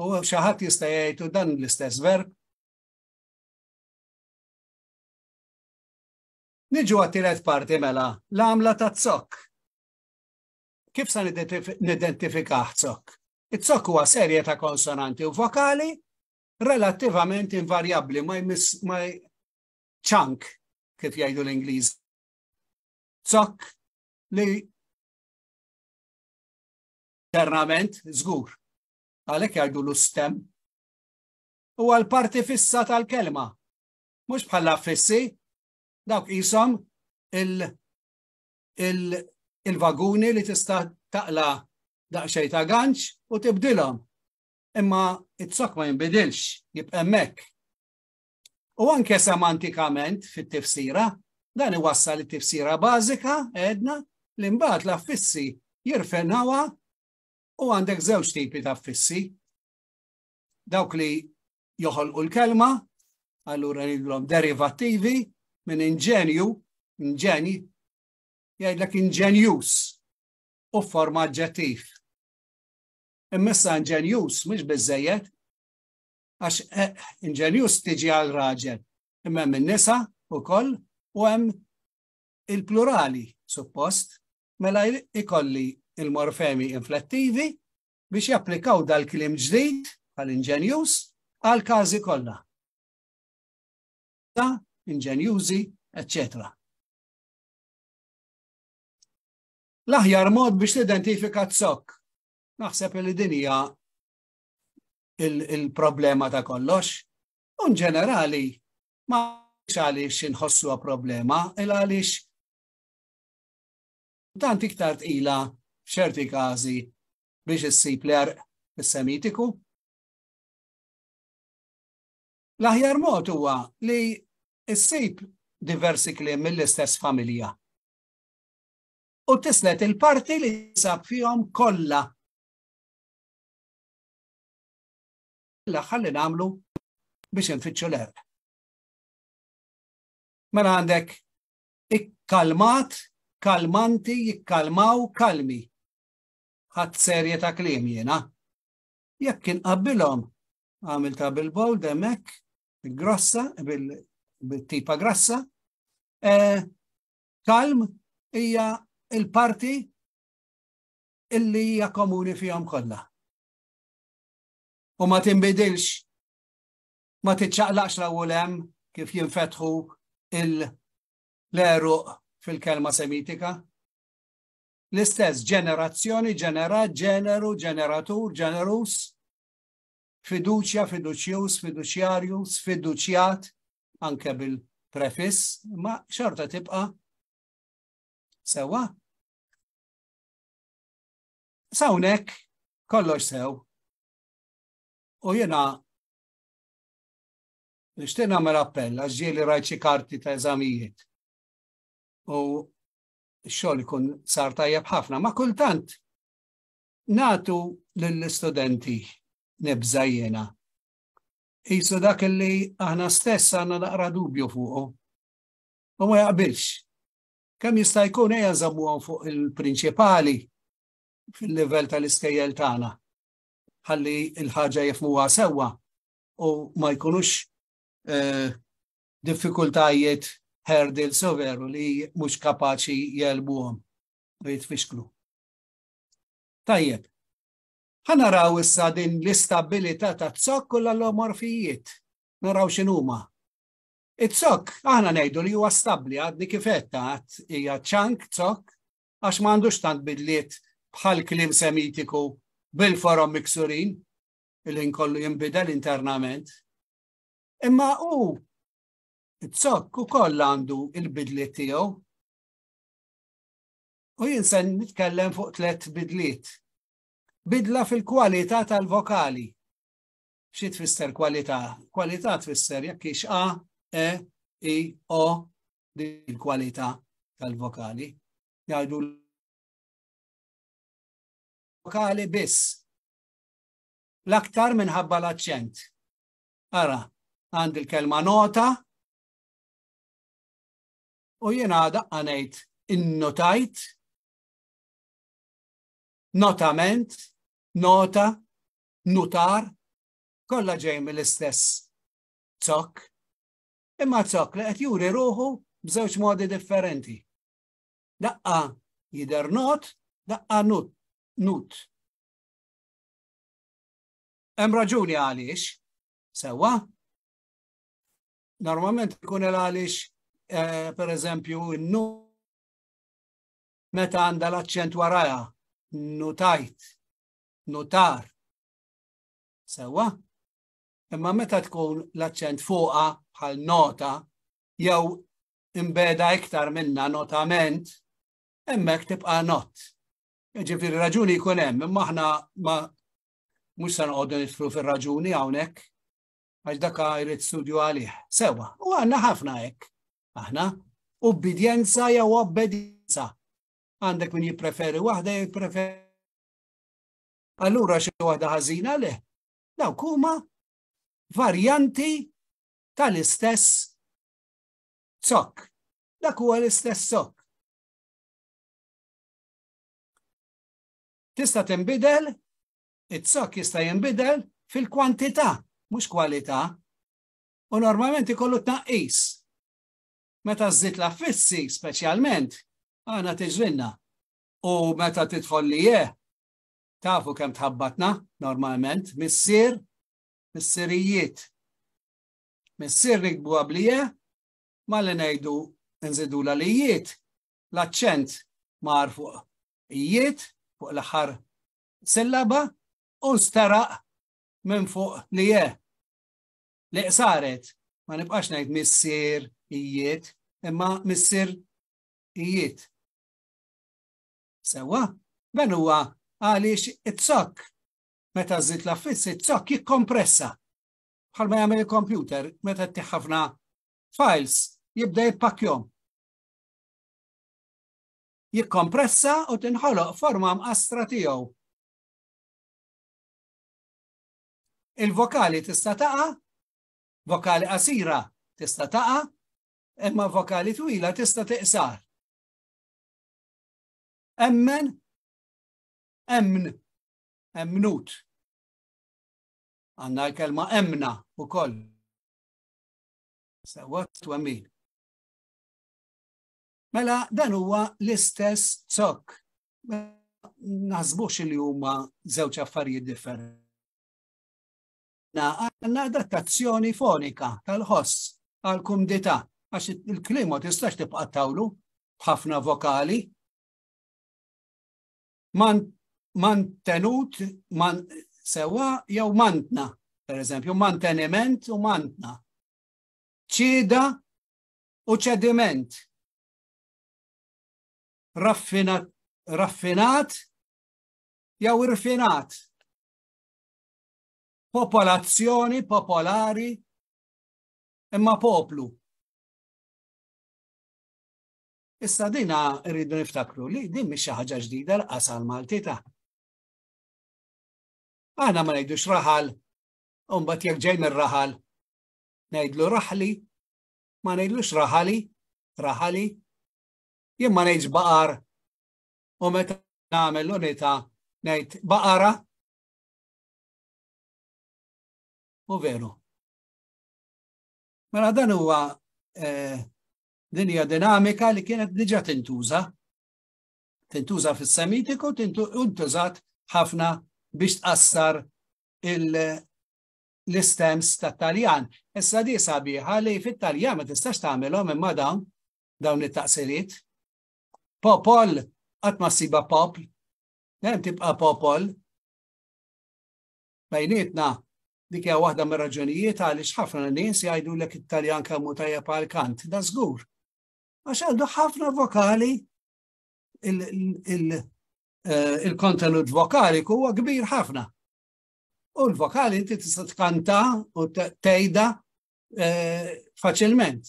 U xi ħadd jista' jgħid dan l-istess verb. Niġu għat-tielet parti mela, l-għamla ta' zokk. Kif sa nidentifikaħ zokk? It-zokk huwa serje ta' konsonanti u vokali relattivament invarjabbli, ma chunk, kif jgħidu l-Ingliż. Zokk li internament żgur, għalhekk jgħidu l-stem. U għal-parti fissa tal-kelma, mhux bħala fissi, dawk qishom il-vaguni li tista' taqla daqsxejn ta' ganċ u tibdilhom. Imma it-zokk ma jinbidilx, jibqa' hemmhekk. U anke semantikament fit-tifsira, dan iwassal it-tifsira bażika għedna li mbagħad l-affissi jirfenawha u għandek żewġ tipi ta' affissi. Dawk li joħolqu l-kelma, allura nidlhom derivattivi minn inġenju, jgħidlek inġenjus u forma aġġettiv. Immissa inġenjus mhux biżżejjed, għax inġenjus tiġi għal raġel, imma hemm in-nisa wkoll u hemm il-plurali suppost, mela ikolli il-morfemi inflettivi biex japplikaw dal-kliem ġdid għal-inġenjus għal każi kollha. Inġenjużi, etc. L-aħjar mod biex tidentifika t-zokk. Naħseb li din hija il-problema ta' kollox. U ġenerali ma għaliex inħossuha problema, il għaliex tant iktar tqila f'ċerti każi biex issib l-erq fis-semitiku. L-aħjar mod huwa li issib diversi kliem mill-istess familja. U tislet il-parti li sab fihom kollha. Ħalli nagħmlu biex infittxu l-erq. Mela għandek ikkalmat, kalmanti, jikkalmaw, kalmi. Ħadd serje ta' kliem jiena. Jekk inqabbilhom għamilta bil-bold hemmhekk, grossa, bil-tipa grassa, kalm hija il-parti illi hija komuni fihom kollha. U ma tinbidilx, ma tiċċaqlaqx l-ewwel hemm kif jinfetħu l-eruq fil-kelma semitika. L-istess ġenerazzjoni, ġenerat, ġeneru, ġeneratur, ġenerus, fiduċja, fiduċjus, fiduċjarjus, fiduċjat, anke bil-prefiss, ma xorta tibqa' sewa. Sawnek kollox sew. U jiena nixtieq nagħmel appell għax ġieli rajt xi karti ta' eżamijiet. U x-xogħol ikun sar tajjeb ħafna, ma kultant nagħtu lill-istudenti nibża jiena. Qisu dak li aħna stess għandna naqra dubju fuqu. U ma jaqbilx. Kemm jista' jkun ejja żammuhom fuq il-prinċipali fil-livell tal-iskejjel tagħna. Ħalli l-ħaġa jifhmuha sewwa u ma jkunux diffikultajiet herdil soveru li mhux kapaċi jelbuhom u jitfixklu. Tajjeb. Ħanaraw issa din l-istabilità ta' zokk u l-allomorfijiet. Naraw x'inhuma. It-zokk aħna ngħidu li huwa stabbli għadni kifetta hija ċank zokk għax m'għandux tant bidliet bħal kliem semitiku bil-forom miksurin li nkollu jinbidel internament. Imma it-zokk ukoll għandu il-bidliet tiegħu. U jien se nitkellem fuq 3 bidliet. Bidla fil-kwalità tal-vokali. Xi tfisser kwalità? Kwalità tfisser jekk hix A, E, I, O, din il-kwalità tal-vokali. Jgħidu vokali biss. L-aktar minħabba l-aċċent. Ara, għandi l-kelma nota u jiena daqqa ngħid innotajt, notament, nota, nutar, kollha ġej mill-istess zokk. Imma zokk li qed juri ruħu b'żewġ modi differenti. Daqqa jidher not, daqqa nut. Hemm raġuni għaliex, sewwa. Normalment ikun għaliex, pereżempju, n-nut meta għandha l-aċċent warajha, nutajt, nutar. Sewwa? Imma meta tkun l-aċċent fuqha bħal nota jew imbeda iktar minna notament, hemmhekk tibqa' not. Ġifieri raġuni jkun hemm, imma aħna mhux se noqogħdu nidħlu fir-raġuni hawnhekk għax dak jrid studju għalih. Sewwa, u għandna ħafna hekk. Aħna ubbidjenza jew obbedienza. Għandek min jippreferi waħda jippreferi. Allura xi waħda ħażina leh. Dawk huma varjanti tal-istess zokk. Dak huwa l-istess zokk. Tista' tinbidel, it-zokk jista' jinbidel fil-kwantità, mhux kwalità. U normalment ikollu tnaqqis. Meta żżid l-affissi speċjalment, għana tiġrinna. U meta tidħol li tafu kemm tħabbatna normalment, missier, missirijiet. Missier nikbu għablije, ma li ngħidu nżidu l-alijiet, l-aċċent mar fuq ijiet, fuq l-aħħar sillaba, u staraq minn fuq li li qsaret. Ma nibqax ngħid missier ijiet, imma missier ijiet. Sewwa, dan huwa għaliex it-zokk meta żżid l-affiss, it-zokk jikkompressa. Bħalma jagħmel il-kompjuter, meta ttieħ ħafna files, jibda jippakkjhom. Jikkompressa u tinħoloq forma mqassra tiegħu. Il-vokali tista' taqa', vokali qasira tista' taqa', imma vokali twila tista' tiqsar. Emmen, emn, emnut. Għandna l-kelma emna ukoll. Sewwa twemmin. Mela dan huwa l-istess zokk. Naħsbux li huma żewġ affarijiet differenti. Għandna adattazzjoni fonika tal-ħoss għall-kumdità għax il-kliem ma tistax tibqa' tawlu b'ħafna vokali. Mantenut, sewwa jew mantna, pereżempju, manteniment u mantna. ċieda u ċediment. Raffinat jew irfinat. Popolazzjoni, popolari, imma poplu. Issa dina rridu niftakru li din mhix xi ħaġa ġdida laqas għall-Maltita. Aħna ma ngħidux raħal, u mbagħad jekk ġej mir-raħal ngħidlu raħli, ma ngħidlux raħali, raħali. Jien ma ngħidx baqar u meta nagħmel l-unità ngħid baqara. U veru. Mela dan huwa dinja dinamika li kienet diġà tintuża. Tintuża fis-Semitiku, tintużat ħafna biex tqassar l-istems tat-Taljan. Issa di sabiħa li fit-Taljan ma tistax tagħmelhom imma dawn it-taqsiriet. Popol qatt ma ssiba popl, hemm tibqa' popol. Bejnietna dik hija waħda mir-raġunijiet għaliex ħafna nies jgħidulek it-Taljan kemm hu tajjeb għall-kant, da żgur. Għax għandu ħafna vokali, il-kontenut vokali huwa kbir ħafna. U l-vokali inti tista' tkanta u tgħidha faċilment.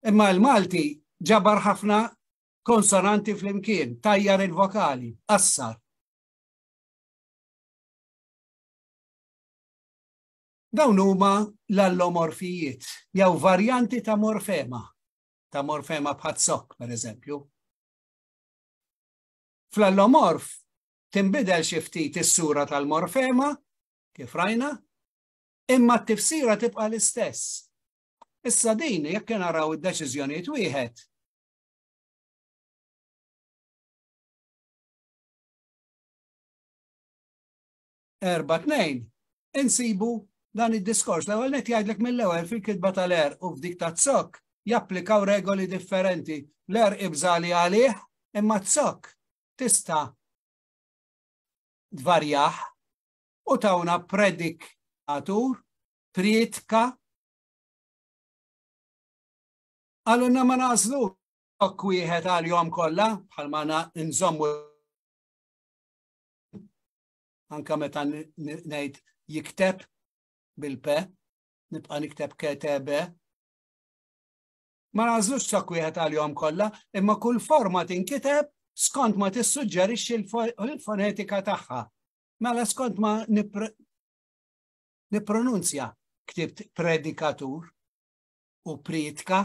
Imma l-Malti ġabar ħafna konsonanti flimkien, tajjar il-vokali, qassar. Dawn huma l-allomorfijiet, jew varjanti ta' morfema bħat-sok, per eżempju. Fl-allomorf tinbidel xi ftit is-sura tal-morfema, kif rajna, imma t-tifsira tibqa' l-istess. Issa din jekk naraw id-deċiżjonijiet wieħed. Erba' tnejn, insibu dan id-diskors. L-ewwel net jgħidlek mill-ewwel fil-kitba tal-er u f'dik tat-sok japplikaw regoli differenti. L-er ibżali għalih, imma t-sok tista' tvarjah u tawna predikatur, pritka. Għallunna ma nażlu sok wieħed għal-jom kollha bħalma nżommu anka meta ngħid jikteb bil-pe, nibqa' nikteb ketebe. Ma nażlux sok wieħed għal-jom kollha, imma kull forma tinkiteb skont ma tissuġġerixxi l-fonetika tagħha. Mela skont ma nippronunzja ktibt predikatur u pritka.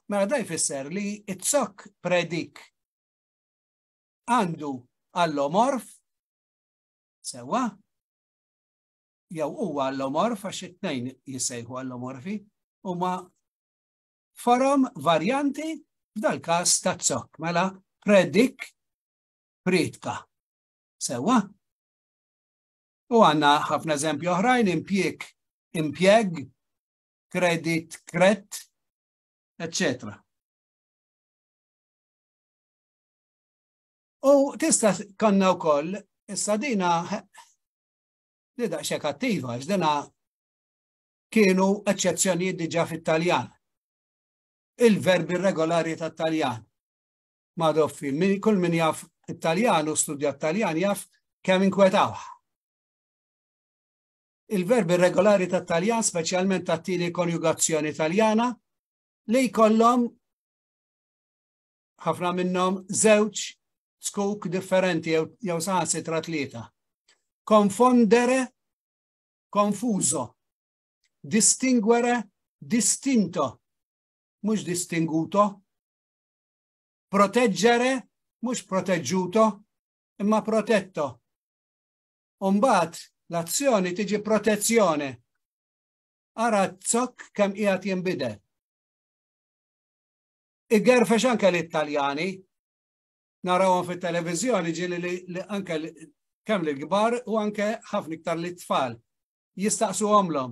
Mela da jfisser li it-sok predik għandu allomorf, sewa, jew huwa allomorf għax it-tnejn jissejħu allomorfi, huma forom varjanti f'dal-każ tat-sok. Mela predik, pritka. Sewa. U għandna ħafna eżempju oħrajn, impjeg, kredit, kret, etc. U tista' konna wkoll issa dina li daqsxejn kattiva, x'dina kienu eċċezzjonijiet diġà fit-Taljan. Il-verbi regolari tat-Taljan. Ma doffi, kull min jaf it-Taljan u studja t-Taljan jaf kemm inkwetawh. Il-verbi regolari tat-Taljan, speċjalment tat-tieni konjugazzjoni Taljana, li jkollhom ħafna minnhom żewġ skuk differenti jew saħansitra tlieta. Confondere, confuso. Distinguere, distinto. Mhux distinguto. Proteggere, mhux proteġġuto, imma protetto. U mbagħad l-azzjoni tiġi protezzjoni. Ara t-sok kemm qiegħed jinbidel. Iggerfex anke l-Italjani, narawhom fit-televiżjoni ġieli li anke kemm l-kbar u anke ħafna iktar lit-tfal jistaqsuhomlhom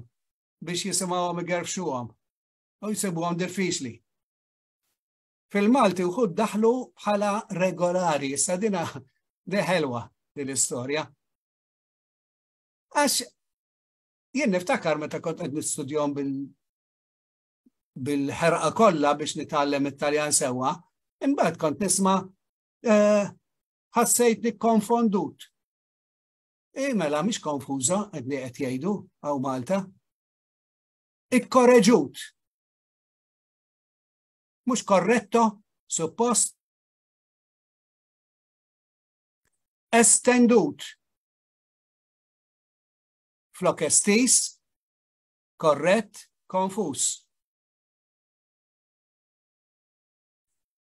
biex jisimgħuhom igerfxuhom u jsibuhom diffiċli. Fil-Malti wħud daħlu bħala regolari, issa dina ħelwa din l-istorja. Għax jien niftakar meta kont qed nistudjahom bil-ħerqa kollha biex nitgħallem it-Taljan sewwa, imbagħad kont nisma' ħassejtni konfondut. Mela mhix konfuża qed li qed jgħidu hawn Malta. Ikkoreġut. Mhux korretto, suppost. Estendut. Flok estis, korrett, konfus.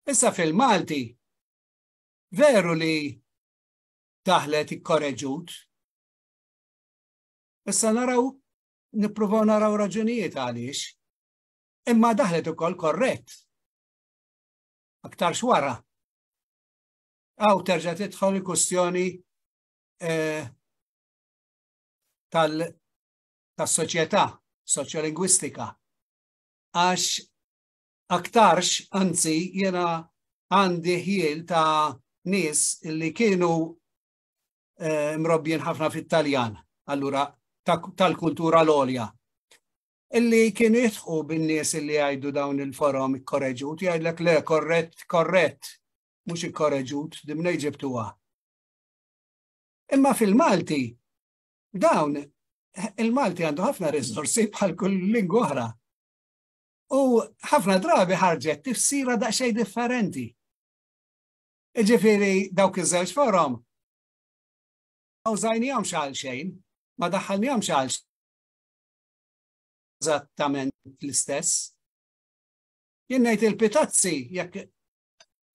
Issa fil-Malti, veru li taħlet ikkoreġut. Issa nippruvaw naraw raġunijiet għaliex, imma daħlet ukoll korrett. Aktar xwara. Aw terġa' tidħol il-kwestjoni tas-soċjetà, soċjolingwistika. Għax aktarx, anzi, jena għandi ħiel ta' nies li kienu mrobbjin ħafna fit-Taljan, allura tal-kultura l-olja. Illi kienu jitħu bin-nies illi jgħidu dawn il-forom ikkoreġut, jgħidlek le, korrett, mhux ikkoreġut, dimnej ġibtuha. Imma fil-Malti, dawn, il-Malti għandu ħafna riżorsi bħal kull lingwa oħra. U ħafna drabi ħarġet tifsira daqsxejn differenti. Ġifieri dawk iż-żewġ forom użajnihom x'għal xejn, ma daħħalnihomx għal eżattament l-istess. Jien ngħid il-pitazzi jekk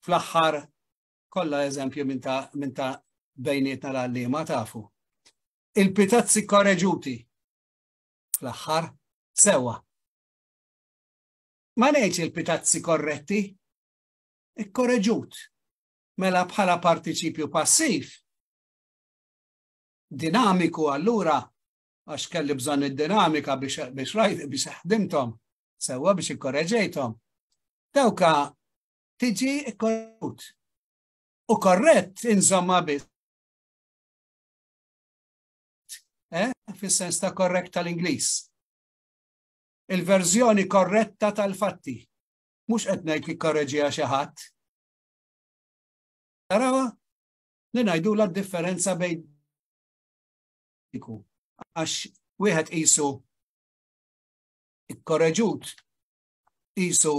fl-aħħar kollha eżempju minn ta' bejnietna l-għalliema tafu. Il-pitazzi korreġuti fl-aħħar sewa. Ma ngħidx il-pitazzi korretti, ikkorreġut. Mela bħala partiċipju passiv. Dinamiku allura għax kelli bżonn id-dinamika biex ħdimthom sewwa biex ikkorreġejthom. Dawka tiġi ikkorreġut. U korrett inżomma biss. Fis-sens ta' korrett tal-Ingliż. Il-verżjoni korretta tal-fatti. Mhux qed ngħid li korreġiha xi ħadd. Tarawa li ngħidula d-differenza bejn għax wieħed qisu ikkorreġut qisu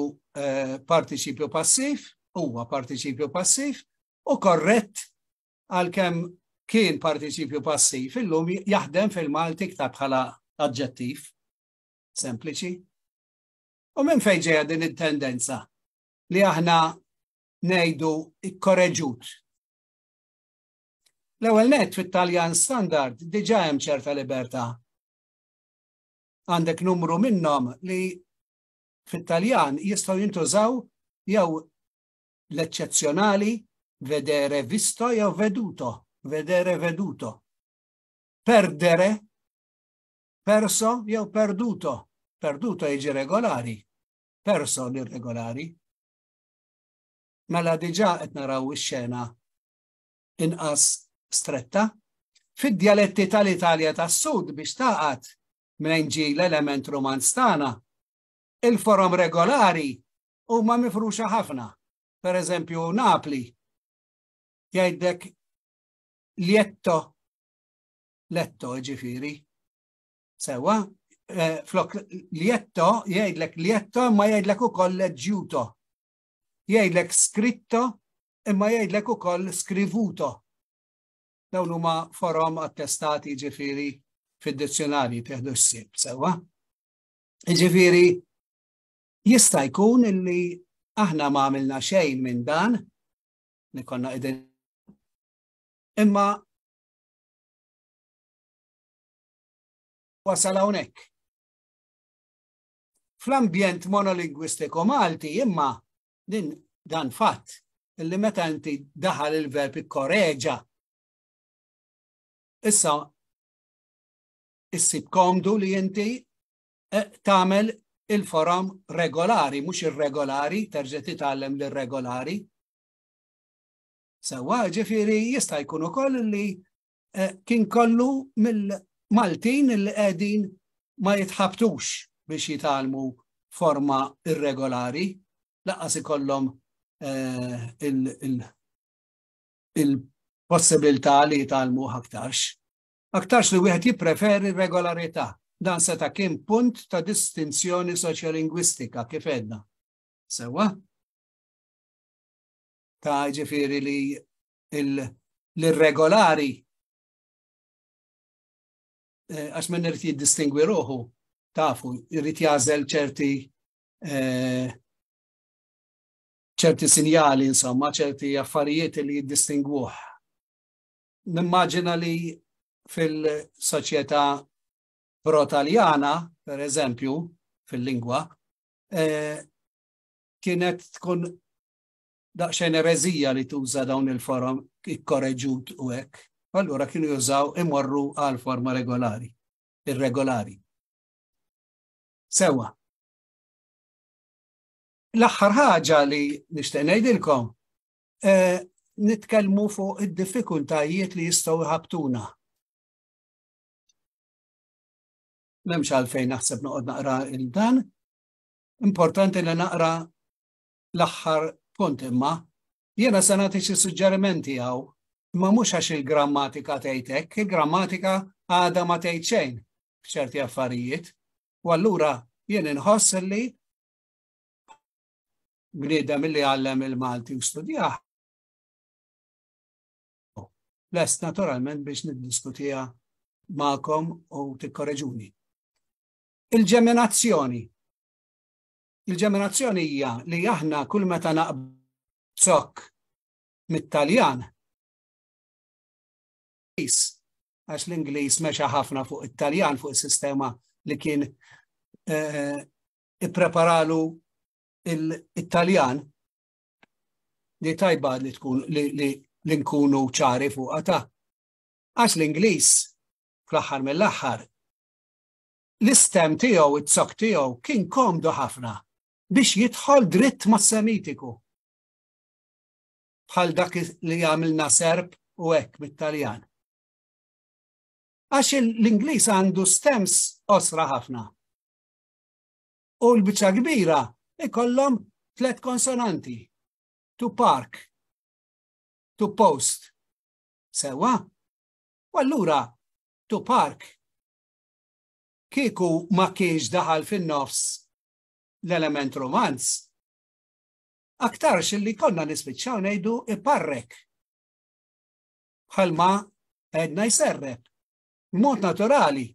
partiċipju passiv, huwa partiċipju passiv, u korrett għalkemm kien partiċipju passiv, illum jaħdem fil-Malti ktar bħala aġġettiv sempliċi. U minn fejn ġejja din it-tendenza li aħna ngħidu ikkorreġut. L-ewwel nett fit-Taljan standard diġà hemm ċerta libertà. Għandek numru minnhom li fit-Taljan jistgħu jintużaw jew l-eċċezzjonali, vedere visto jew veduto, vedere veduto. Perdere, perso jew perduto. Perduto jiġi regolari, perso irregolari. Mela diġà qed naraw ix-xena inqas stretta. Fid-djaletti tal-Italja tas-Sud biex taqgħod minn ġie l-element romanz tagħna, il-forom regolari huma mifruxa ħafna. Pereżempju Napli jgħidlek lietto, letto ġifieri. Sewwa, flok lietto jgħidlek lietto imma jgħidlek ukoll leġġjuto. Jgħidlek skritto imma jgħidlek ukoll skrivuto. Dawn huma forom attestati ġifieri fid-dizzjonarji tieħdu ssieb sewwa. Ġifieri jista' jkun illi aħna ma għamilna xejn minn dan li konna qegħdin imma wasal hawnhekk. Fl-ambjent monolingwistiku Malti imma dan fatt illi meta inti daħal il-verb ikkoreġa issa issib komdu li inti tagħmel il-forom regolari, mhux irregolari, terġa' titgħallem l-irregolari. Sewwa ġifieri jista' jkun ukoll li kien kollu mill-Maltin li qegħdin ma jitħabtux biex jitgħallmu forma irregolari, laqqas ikollhom il-possibilità li jitgħallmu aktarx. Aktarx li wieħed jippreferi regolarità. Dan seta' kien punt ta' distinzjoni soċjolingwistika kif għedna. Sewwa? Ta' ġifieri li l-irregolari għax min irid jiddistingwi ruħu, tafu, irid jażel ċerti sinjali, insomma, ċerti affarijiet li jiddistingwuh. Nimmaġina li fil-soċjetà pro-Taljana, per eżempju, fil-lingwa, kienet tkun daqsxejn ereżija li tuża dawn il-forom ikkoreġut u hekk. Allura kienu jużaw imorru għal forma regolari, irregolari. Sewwa. L-aħħar ħaġa li nixtieq ngħidilkom, nitkellmu fuq id-diffikultajiet li jistgħu jħabtuna. M'hemmx għalfejn naħseb noqgħod naqra il-dan. Importanti li naqra l-aħħar punt imma. Jiena se nagħti xi suġġerimenti hawn, imma mhux għax il-grammatika tgħid hekk, il-grammatika għadha ma tgħid xejn f'ċerti affarijiet. U allura jien inħoss li bniedem illi għallem il-Malti u studjah. Lest naturalment biex niddiskutija ma'kom u tikkorreġuni. Il-ġeminazzjoni. Il-ġeminazzjoni hija li aħna kull meta naqbdu zokk mit-Taljan għax l-Ingliż mexa ħafna fuq it-Taljan fuq is-sistema li kien ippreparalu il-Taljan li tajba li tkun li nkunu ċari fuq ta' għax l-Ingliż fl-aħħar mill-aħħar l-istem tiegħu it-zokk tiegħu kien komdu ħafna biex jidħol dritt mas-Semitiku. Bħal dak li għamilna Serb u hekk mit-Taljan. Għax l-Ingliż għandu stems osra ħafna. U l-biċċa kbira ikollhom 3 konsonanti. To park, to post. Sewa? U allura to park kieku ma kienx daħal fin-nofs l-element romanz. Aktarx li konna nispiċċaw ngħidu iparrek. Bħalma għedna jserreb. Mod naturali,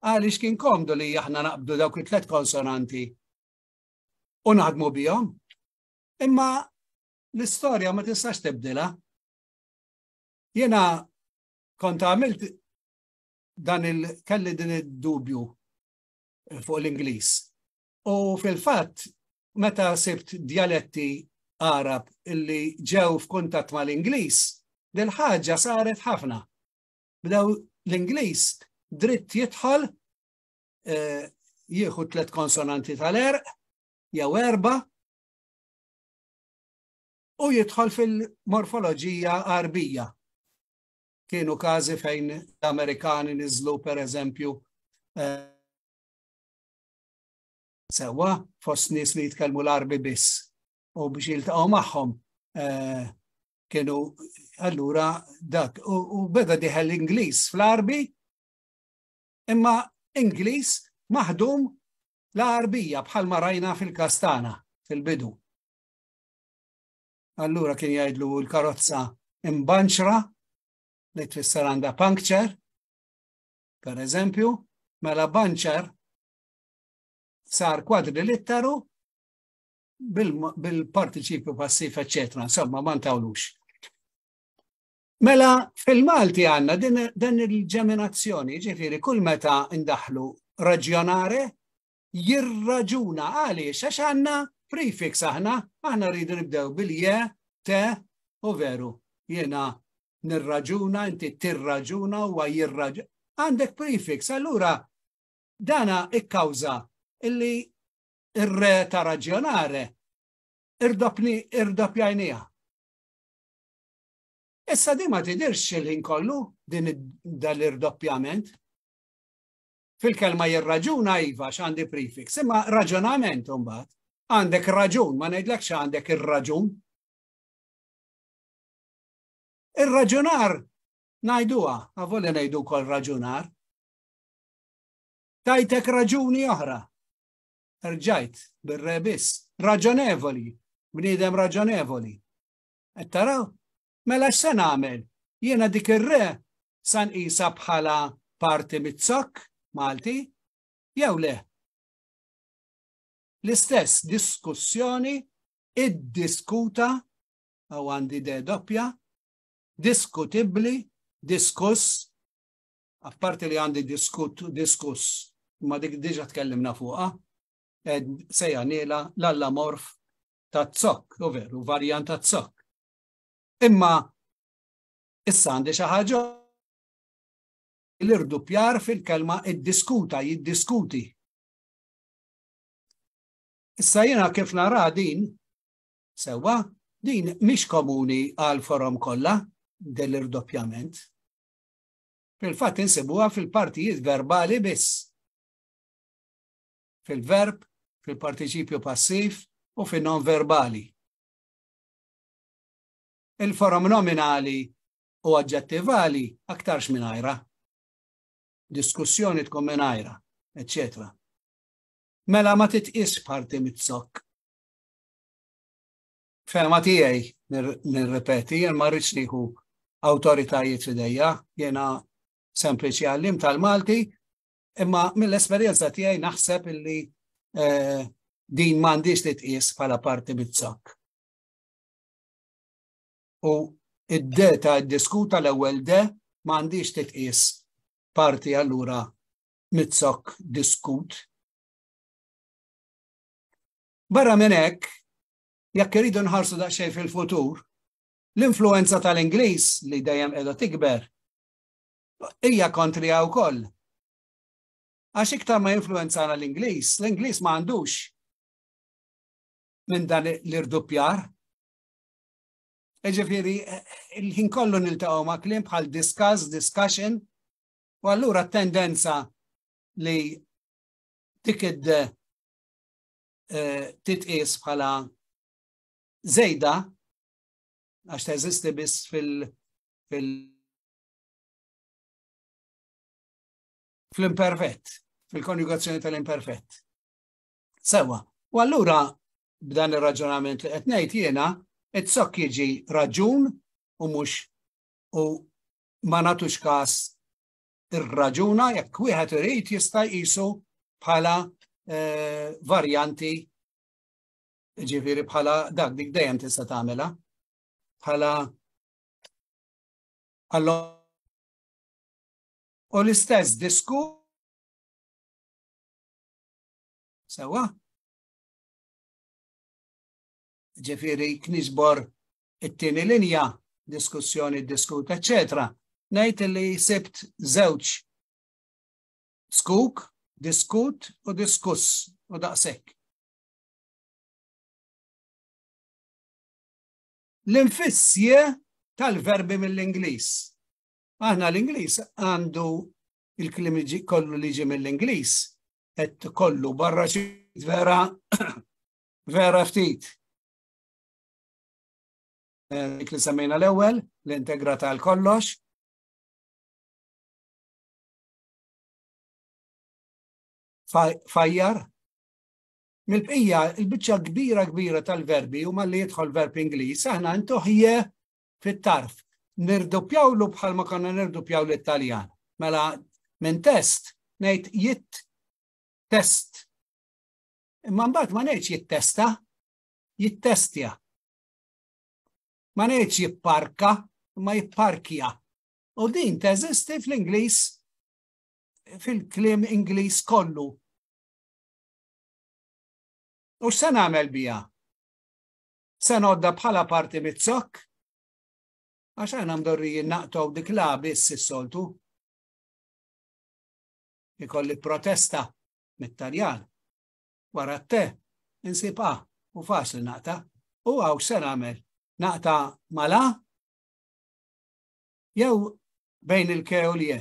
għaliex kien komdu li aħna naqbdu dawk it-3 konsonanti u naħdmu bihom. Imma l-istorja ma tistax tibdilha. Jiena kont għamilt kelli din id-dubju fuq l-Ingliż. U fil-fatt meta sibt dialetti Arab illi ġew f'kuntatt mal-Ingliż, dil-ħaġa saret ħafna. Bdew l-Ingliż dritt jidħol jieħu 3 konsonanti tal-erq jew 4 u jidħol fil-morfoloġija Arbija. Kienu każi fejn l-Amerikani niżlu pereżempju sewa fost nies li jitkellmu l-Arbi biss. U biex jiltaqgħu magħhom kienu allura dak u beda diħel l-Ingliż fl-Arbi imma Ingliż maħdum l-Arbija bħalma rajna fil-Kastana fil-bidu. Allura kien jgħidlu l-karozza imbanċra li tfisser għandha puncture, per eżempju, mela banċer sar kwadrilitteru bil-partiċipju passiv, eccetera. Insomma, ma ntawlux. Mela, fil-Malti għanna din il-ġeminazzjoni, ġifieri kull meta indaħlu raġjonare, jirraġuna għaliex għax għandna prefix aħna rridu nibdew bil-je, te u veru. Jiena nirraġuna, inti tirraġuna u jirraġuna. Għandek prefix, allura dana ikkawża illi ir-re ta' raġjonare irdoppjajnija. Issa di ma tidirx il-ħin kollu din dal-irdoppjament. Fil-kelma jirraġuna iva x'għandi prefix, imma raġunament imbagħad. Għandek raġun, ma ngħidlekx għandek ir-raġun. Ir-raġunar ngħiduha, għavoli ngħidu wkoll raġunar. Tajtek raġuni oħra. Rġajt bir-rebis, raġonevoli, bniedem raġonevoli. Qed taraw? Mela x'se nagħmel? Jiena dik ir-re sa nqisha bħala parti mit-zokk Malti jew le. L-istess diskussjoni iddiskuta aw għandi de doppja, diskutibbli, diskuss, apparti li għandi diskuss, ma dik diġà tkellimna fuqha. Sejja niela l-allamorf ta' zokk, u veru, varjant ta' zokk. Imma issa għandi xi ħaġa l-irdupjar fil-kelma iddiskuta, jiddiskuti. Issa jiena kif nara din, sewwa, din mhix komuni għal forom kollha dell-irdoppjament. Fil-fatt insibuha fil-partijiet verbali biss. Fil-verb, fil-partiċipju passiv u fil-non verbali. Il-forom nominali u aġġettivali aktarx minajra. Diskussjoni tkun minajra, eccetera. Mela ma titqis parti mit-zokk. Fema tiegħi nirrepeti, jien ma rridx nieħu awtoritajiet f'idejja, jiena sempliċi għallim tal-Malti, imma mill-esperjenza tiegħi naħseb illi din m'għandix titqies bħala parti mit-zokk. U id-D ta' id-diskuta l-ewwel D m'għandix titqies parti allura mit-zokk diskut. Barra minn hekk, jekk iridu nħarsu daqsxejn fil-futur, l-influenza tal-Ingliż li dejjem qiegħda tikber hija kontrija wkoll. Għax iktar ma jinfluenzana l-Ingliż ma għandux minn dan l-irdoppjar. Ġifieri, il-ħin kollu niltaqgħu ma' kliem bħal discussion, u allura t-tendenza li dik titqies bħala żejda għax teżisti biss fil-imperfett, fil-konjugazzjoni tal-imperfett. Sewa, u allura b'dan ir-raġunament li qed ngħid jiena, it-zokk jiġi raġun u mhux u ma nagħtux każ ir-raġuna jekk wieħed irid jista' jqisu bħala varjanti, ġifieri bħala dak dik dejjem tista' tagħmilha bħala u l-istess disku sewa ġifieri knisbor it-tieni linja diskussjoni, diskut, eċċetera. Ngħid li sibt żewġ skuk, diskut u diskuss u daqshekk. L-infissje tal-verbi mill-Ingliż. Aħna l-Ingliż għandu il-klim kollu li ġi mill-Ingliż qed kollu barra xi vera ftit. Dik li semmejna l-ewwel, l-integra tal-kollox. Fajjar. Mill-bqija, il-biċċa kbira tal-verbi huma li jidħol verb Ingliż, aħna ntuħje fit-tarf. Nirdoppjawlu bħalma konna nirdoppjaw l-Italjan. Mela minn test ngħid jittest. Imma mbagħad ma ngħidx jittesta, jittestja. Ma ngħidx jipparka, imma jipparkja. U din teżisti fl-Ingliż fil-kliem Ingliż kollu. U x'se nagħmel biha? Se nodda bħala parti mit-zokk? Għax aħna mdorrijin naqtaw dik la biss is-soltu. Ikolli protesta mit-Taljan. Wara t-te, insib u faċli naqta. U għaw x'se nagħmel? Naqta mala? Jew bejn il-ke u l-je.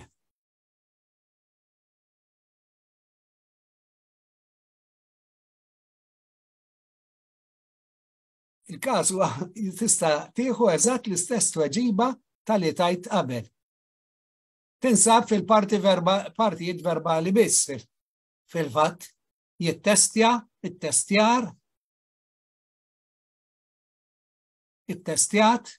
Il-każ huwa tista' tieħu eżatt l-istess tweġiba tal-li tajt qabel. Tinsab fil-partijiet verbali biss fil-fatt jittestja, ittestjar, ittestjat,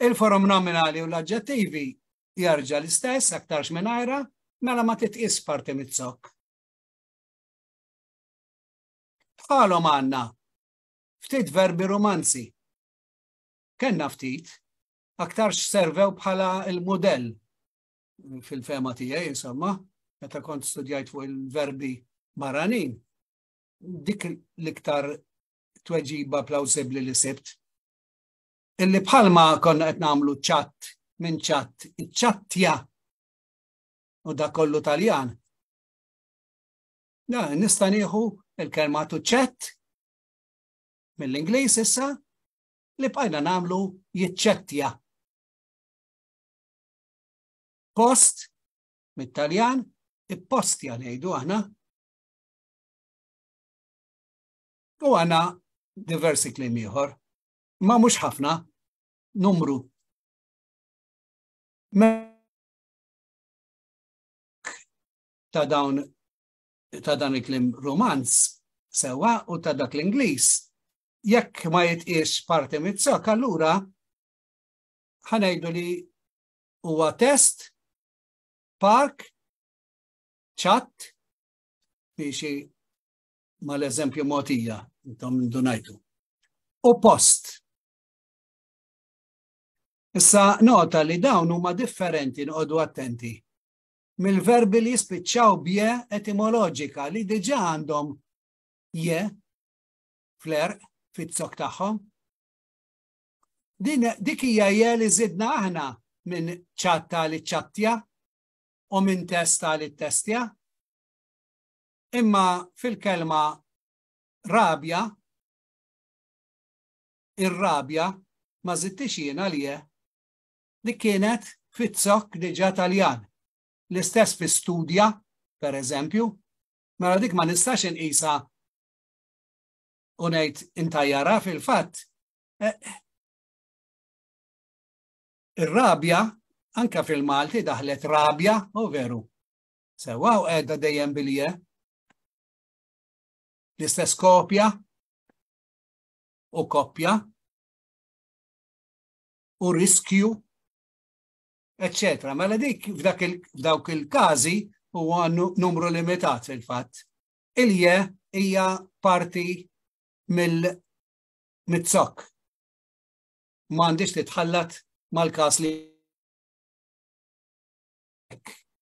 il-forum nominali u l-aġġettivi jarġa l-istess aktarx minn ajra, mela ma titqis parti mit-zokk. Bħalhom għandna ftit verbi romanzi. Kenna ftit, aktarx servew bħala il-modell fil-fema tiegħi, insomma, meta kont studjajt fuq il-verbi barranin. Dik l-iktar tweġiba plawsibbli li sibt. Illi bħalma konna qed nagħmlu ċatt minn ċatt, iċċattja u da kollu Taljan. Nista' nieħu il-kelma tu ċett mill-Ingliż issa li bqajna nagħmlu jiċċettja. Post mit-Taljan ippostja ngħidu aħna. U għandna diversi kliem ieħor, ma mhux ħafna, numru. Ta' dan il-kliem romanz sewa u ta' dak l-Ingliż. Jekk ma jitqiex parti mit-zokk, allura ħanejdu li huwa test park, chat, biex ma l-eżempju motija, intom donajtu. U post. Issa nota li dawn huma differenti noqogħdu attenti. Mill-verbi li jispiċċaw bje etimoloġika li diġà għandhom je fl-erq fit-zok tagħhom. Dik hija je li żidna aħna minn ċatta li ċattja u minn testa li testja. Imma fil-kelma rabja, ir-rabja ma żidtix jiena li je. Dik kienet fit-zok diġà Taljan. L-istess fi studja, per eżempju, mela dik ma nistax inqisha u ngħid intajjara fil-fatt. Ir-rabja anke fil-Malti daħlet rabja u veru. Sewwa u qiegħda dejjem bilje. L-istess kopja u koppja u riskju, eccetera. Mela dik f'dawk il-każi huwa numru limitat fil-fatt. Il-je hija parti mill-zok. M'għandix titħallat mal-każ li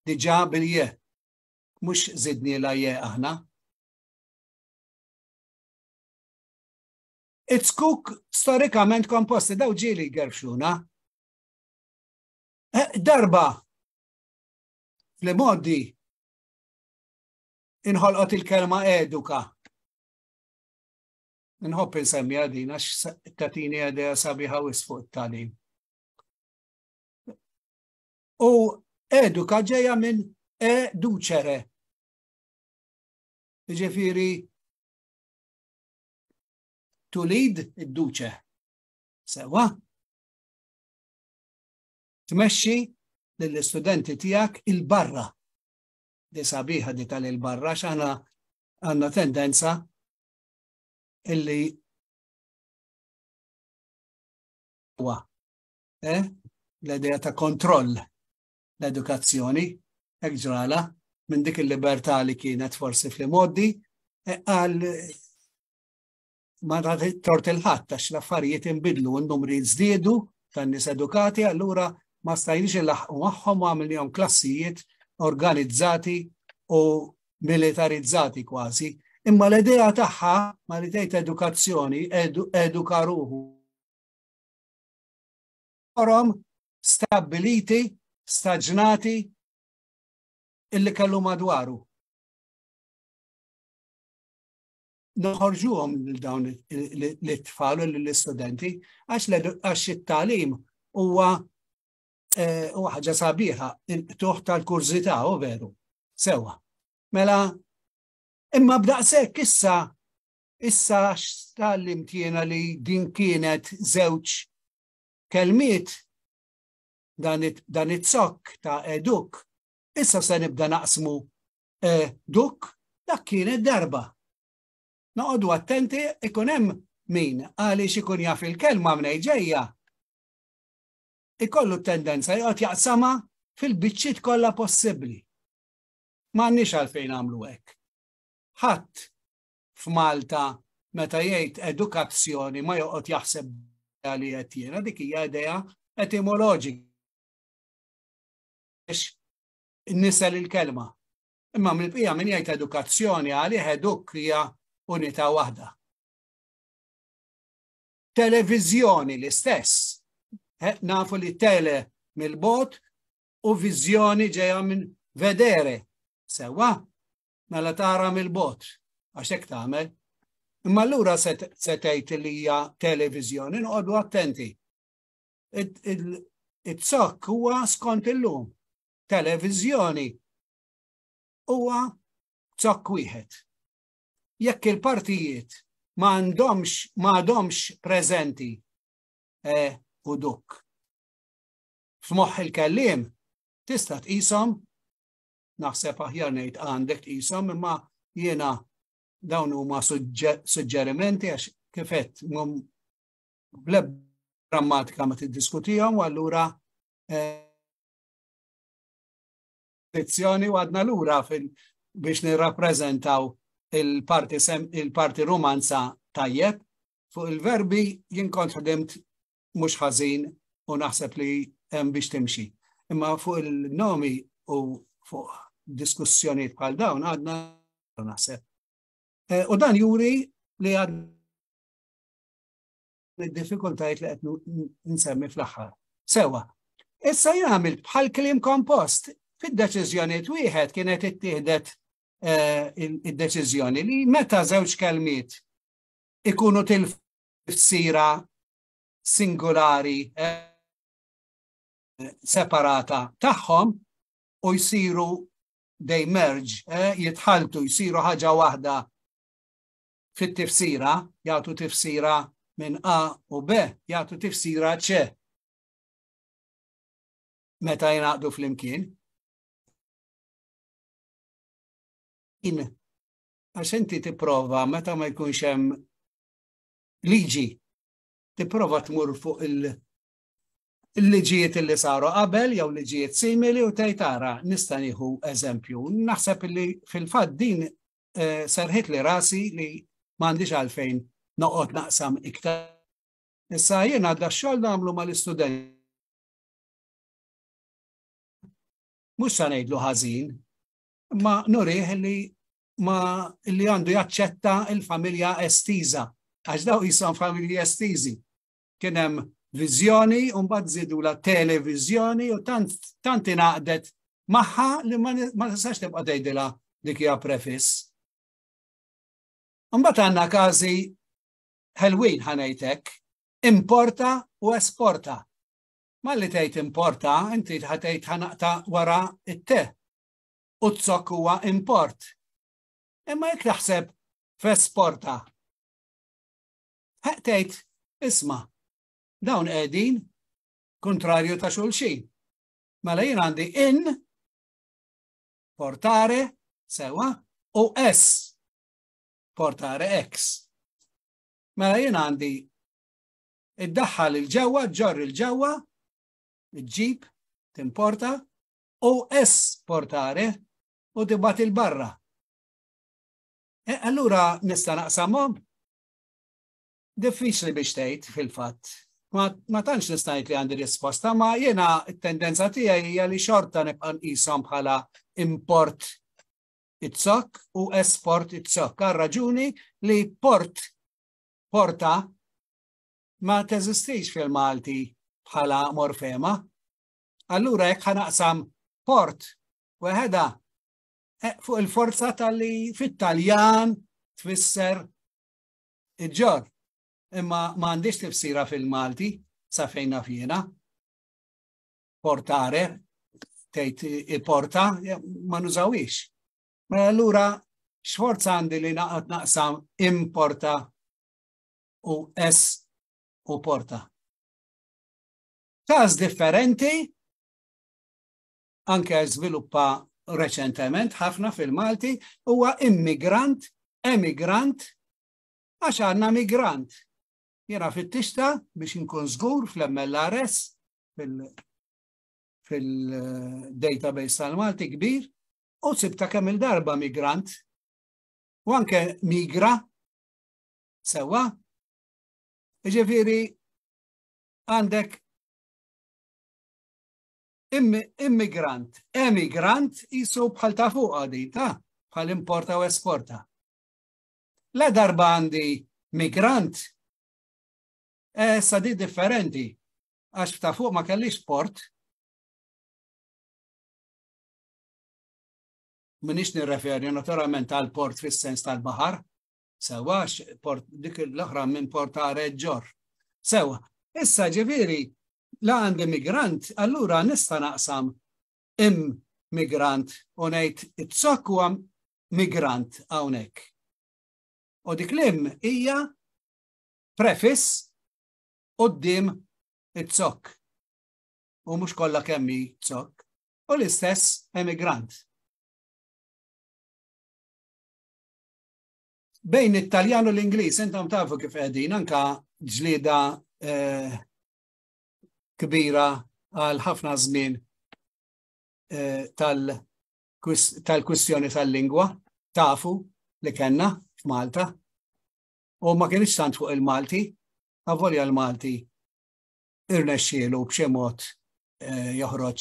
diġà bil-je. Mhux żidni la je aħna. It-skuk storikament komposti daw ġieli gerfxuna. Darba fl-modi inħolqot il-kelma eduka. Nħobb insemmi għadin għax tatini għadja sabiħa wis fuq it-talim. U eduka ġeja minn educere. Ġifieri tulid id-duċe. Sewa? Tmexxi lill-istudenti tiegħek il-barra. Di sabiħa di tal-il-barra x'aħna għandna tendenza illi huwa l-idea ta' kontroll l-edukazzjoni hekk ġrala minn dik il-libertà li kienet forsi fl-modi għal ma tort il-ħadd għax l-affarijiet inbidlu n-numri żdiedu tan-nies edukati, allura ma stajniex ilaħqu magħhom u għamilnihom klassijiet organizzati u militarizzati kważi. Imma l-idea tagħha ma li tgħid edukazzjoni, eduka ruħu. Orhom stabiliti, staġnati illi kellu madwaru. Noħorġuhom dawn l-tfal u l-istudenti għax it-tagħlim huwa ħaġa sabiħa, tuħ tal-kurzità u veru. Sewa. Mela, imma b'daqshekk issa x'tallimt jiena li din kienet żewġ kelmiet dan it-zokk ta' eduk. Issa se nibda naqsmu duk, dak kienet darba. Noqogħdu attenti ikun hemm min għaliex ikun jaf il-kelma minn ġejja. Ikollu tendenza jgħod jaqsama fil-biċċiet kollha possibbli. M'għandniex għalfejn nagħmlu hekk. Ħadd f'Malta meta jgħid edukazzjoni ma joqgħod jaħseb li qed jiena dik hija idea etimoloġika. Nisel il-kelma. Imma mill-bqija min jgħid edukazzjoni għalih eduk hija unità waħda. Televiżjoni l-istess. Nafu li tele mill-bot u viżjoni ġejja minn vedere. Sewa, mela tara mill-bot. Għax hekk tagħmel. Imma allura se tgħid li hija televiżjoni, noqogħdu attenti. It-zokk huwa skont illum. Televiżjoni huwa zokk wieħed. Jekk il-partijiet ma għandhomx preżenti u duk. F'moħħ il-kelliem tista' tqishom, naħseb aħjar ngħid għandek tqishom, imma jiena dawn huma suġġerimenti għax kif qed bl grammatika ma tiddiskutihom u allura Lezzjoni u għadna lura biex nirrappreżentaw il-parti romanza tajjeb. Fuq il-verbi jien kont ħdimt mhux ħażin u naħseb li hemm biex timxi. Imma fuq il-nomi u fuq diskussjonijiet bħal dawn għadna naħseb. U dan juri li għadna id-diffikultajiet li qed nsemmi fl-aħħar. Sewa, issa jien għamilt bħal kliem kompost. Fid-deċiżjonijiet wieħed kienet ittieħdet id-deċiżjoni li meta żewġ kelmiet ikunu tifsira singolari separata tagħhom u jsiru they merge, jitħaltu jsiru ħaġa waħda fit-tifsira, jagħtu tifsira minn A u B, jagħtu tifsira C. Meta jingħaqdu flimkien. Għax inti tipprova meta ma jkunx hemm liġi, tipprova tmur fuq il-liġijiet li saru qabel jew liġijiet simili u tgħid ara nista' nieħu eżempju. Naħseb li fil-fatt din serħit li rasi li m'għandix għalfejn noqgħod naqsam iktar. Issa jien għadda x-xogħol nagħmlu mal-istudenti. Mhux se ngħidlu ħażin, ma nurih li għandu jaċċetta il-familja estiża, għax daw jisom familji estiżi. Kien hemm viżjoni u mbagħad żidu la televiżjoni u tant ingħaqdet magħha li ma tistax tibqa' tgħidilha dik hija prefiss. Mbagħad għandna każi ħelwin ħanejtek, importa u esporta. Malli tgħid importa, inti ħatgħid ħanaqta wara it-te. U t-sok huwa import. Imma jekk taħseb f'esporta. Tgħid isma' dawn qegħdin kontrarju ta' xulxin. Mela jien għandi in, portare, sewa, u s, portare x. Mela jien għandi iddaħħal il-ġewwa, ġorr il-ġewwa, iġġib, timporta, u esportare u tibgħat il-barra. Allura nista' naqsamhom? Diffiċli biex tgħid fil-fatt. Ma tantx nista' ngħid li għandi risposta, ma jiena t-tendenza tiegħi hija li xorta nibqa' nqishom bħala import it-sok u esport it-sok. Għal raġuni li porta ma teżistix fil-Malti bħala morfema. Allura jekk ħanaqsam port weħeda fuq il-forza tal-li fit-Taljan tfisser iġġor. Imma m'għandix tifsira fil-Malti sa fejn naf jiena. Portare, tgħid il-porta, ma nużawix. Ma allura x'forza għandi li naqsam importa u u porta. Każ differenti, anke żviluppa reċentement ħafna fil-Malti, huwa immigrant, emigrant, għax għandna migrant. Jiena fit-tixta biex inkun żgur fl-MLRS fil-database tal-Malti kbir, u sibta kemm il-darba migrant, u anke migra, sewa, ġifieri għandek immigrant, emigrant jisu bħal ta' fuq għadi, bħal importa u esporta. La darba għandi migrant, sa di differenti, għax ta' fuq ma kellix port. Minix nirreferi naturalment għal port fis-sens tal-bahar, sewa dik l-oħra minn portare ġor. Sewa, issa ġifieri la għandi migrant, allura nista' naqsam immigrant u ngħid it-sok huwa migrant hawnhekk. U dik l-im hija prefiss quddiem it-sok. U mhux kollha kemm hi sok. U l-istess emigrant. Bejn it-Taljan u l-Ingliż, intom tafu kif qegħdin anke ġlieda kbira għal ħafna żmien tal-kwistjoni tal-lingwa, tafu li kellna f'Malta, u ma kienx tant fuq il-Malti, avolja l-Malti irnexxielu b'xi mod joħroġ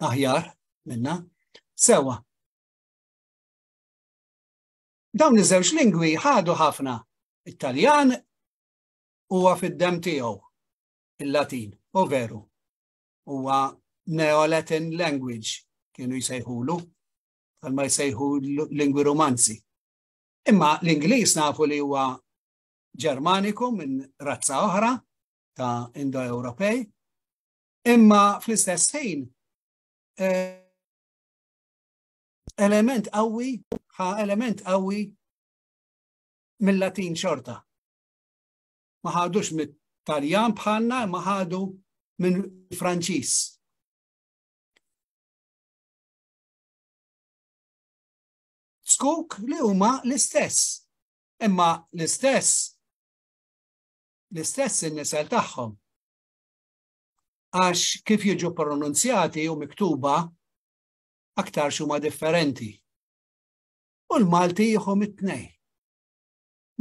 aħjar minna. Sewa. Dawn iż-żewġ lingwi ħadu ħafna. It-Taljan huwa fid-dem tiegħu il-Latin, u veru. Huwa Neo-Latin language kienu jsejħulu, bħalma jsejħu lingwi romanzi. Imma l-Ingliż nafu li huwa Ġermaniku minn razza oħra ta' Indo-Ewropej, imma fl-istess ħin element qawwi mill-Latin xorta. Ma ħadux mit-Taljan bħalna, ma ħadu minn Franċiż. Skok li huma l-istess. Imma l-istess in-nisel tagħhom. Għax kif jiġu pronunzjati u miktuba aktar huma differenti. U l-Malti jieħu it-tnejn.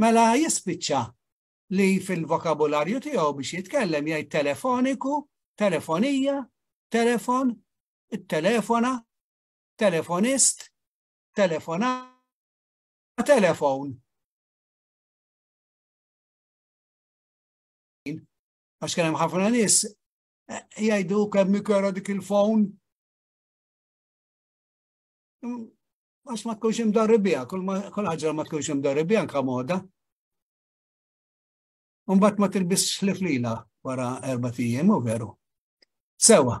Mela jispiċċa li fil-vokabularju tiegħu biex jitkellem jgħid telefoniku, telefonija, telefon, it-telefona, telefonist, telefona, telefon. Għax kien hemm ħafna nies jgħidu kemm ikera dik il-phone. Għax ma tkunx imdarribija, kull ħaġa ma tkunx imdarribija anke moda. Mbagħad ma tilbisx ħliflila wara 4 ijiem, u veru. Sewa,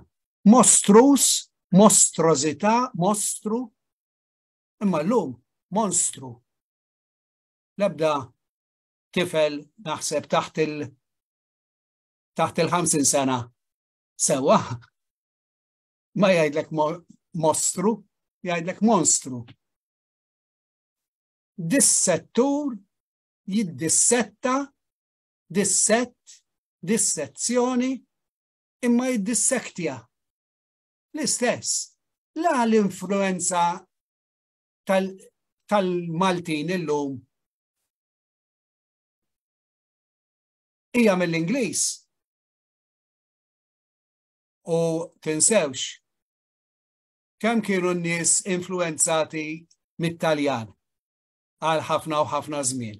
mostrus, mostrozità, mostru, imma llum monstru. L-ebda tifel naħseb taħt il-50 sena. Sewa, ma jgħidlek mostru, jgħidlek monstru. Dissettur, jiddissetta, dissezzjoni, imma jiddissektja. L-istess. La l-influenza tal-Maltin illum hija mill-Ingliż. U tinsewx kemm kienu n-nies influenzati mit-Taljan għal ħafna u ħafna żmien.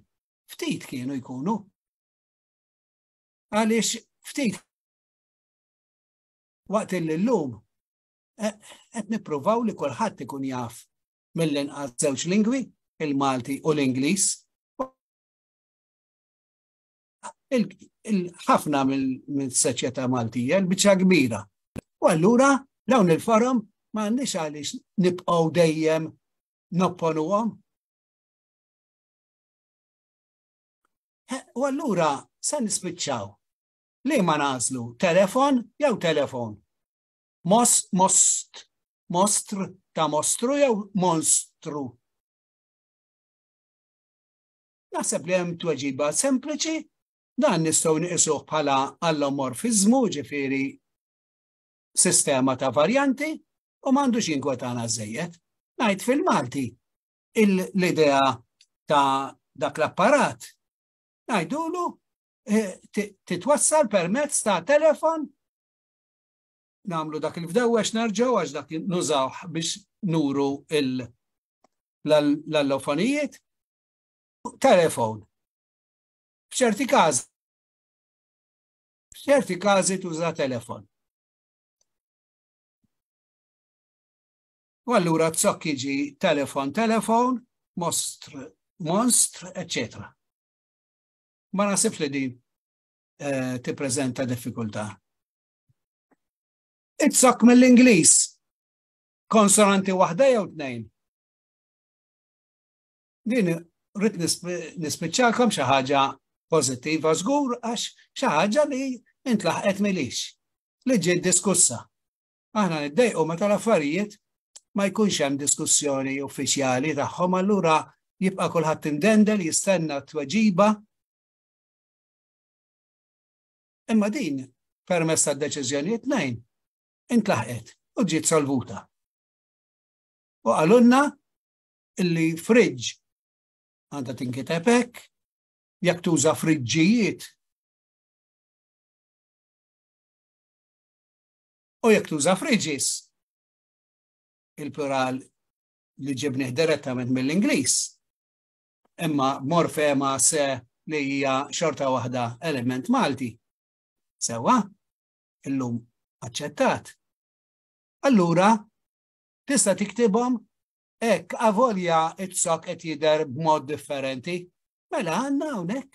Ftit kienu jkunu. Għaliex ftit waqt illum qed nippruvaw li kulħadd ikun jaf mill-inqas żewġ lingwi, il-Malti u l-Ingliż. Ħafna mill-soċjetà Maltija l-biċċa kbira. U allura dawn il-forom m'għandniex għaliex nibqgħu dejjem nopponuhom. U allura se nispiċċaw. Li ma nażlu telefon jew telefon? Mostr ta' mostru jew monstru? Naħseb li hemm tweġiba sempliċi, dan nistgħu niqisuh bħala allomorfiżmu, ġifieri sistema ta' varjanti, u m'għandux jinkwetana żejjed. Ngħid fil-Malti l-idea ta' dak l-apparat ngħidulu titwassal permezz ta' telefon, nagħmlu dak il-fdewwex nerġgħu għax dak nużawh biex nuru l-allofonijiet. Telefon. F'ċerti każi tuża telefon. U allura tsokk jiġi telefon, monstr, eccetera. Ma nasibx li din tippreżenta diffikultà. Itsokk mill-Ingliż. Konsonanti waħda jew tnejn. Din rrid nispiċċakom xi ħaġa pożittiva żgur għax xi ħaġa li intlaħqet milix, li ġiet diskussa. Aħna niddejqu meta l-affarijiet ma jkunx hemm diskussjoni uffiċjali tagħhom, allura jibqa' kulħadd indendel jistenna tweġiba. Imma din permezz tad-deċiżjonijiet tnejn intlaħqet u ġiet solvuta. U għalunna illi friġġ għandha tinkiteb hekk, jekk tuża friġġijiet u jekk tuża friġġis, il-plural li ġibnih direttament mill-Ingliż. Imma morfema se li hija xorta waħda element Malti. Sewwa, illum aċċettat. Allura, tista' tiktibhom hekk avolja it-sok qed jidher b'mod differenti, mela għandna hawnhekk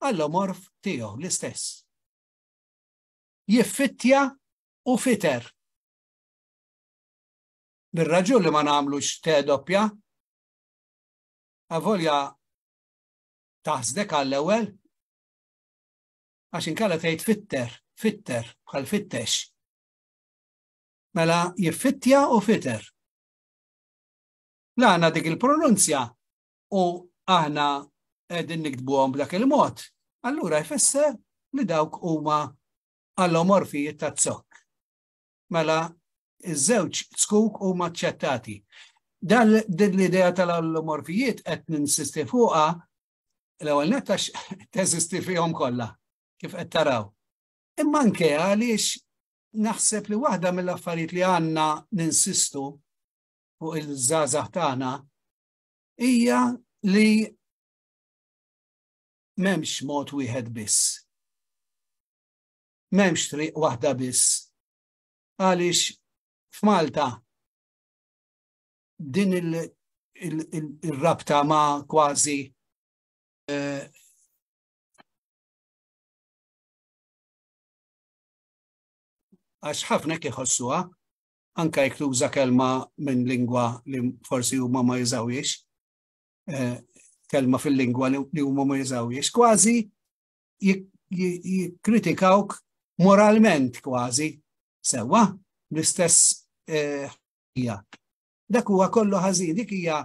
allomorf tiegħu l-istess. Jiffittja u fiter. Bir-raġun li ma nagħmlux te doppja, avolja taħsdek għall-ewwel għax inkella tgħid fitter bħal fittex. Mela jiffittja u fiter. La għandna dik il-pronunzja u aħna qegħdin nikdbuhom b'dak il-mod, allura jfisser li dawk huma allomorfijiet tat-zokk. Mela iż-żewġ skuk huma aċċettati. Dan l-idea tal-allomorfijiet qed ninsisti fuqha l-ewwel nett għax teżisti fihom kollha kif qed taraw. Imma anke għaliex naħseb li waħda mill-affarijiet li għandna ninsistu fuq il-żgħażagħ tagħna hija li m'hemmx mod wieħed biss. M'hemmx triq waħda biss. Għaliex f'Malta din il-rabta ma' kważi għax ħafna iħossuha, anke jekk tuża kelma minn lingwa li forsi huma ma jużawiex, kelma fil-lingwa li huma ma jużawiex, kważi jikkritikawk moralment kważi. Sewwa, l-istess hija. Dak huwa kollu ħażin, dik hija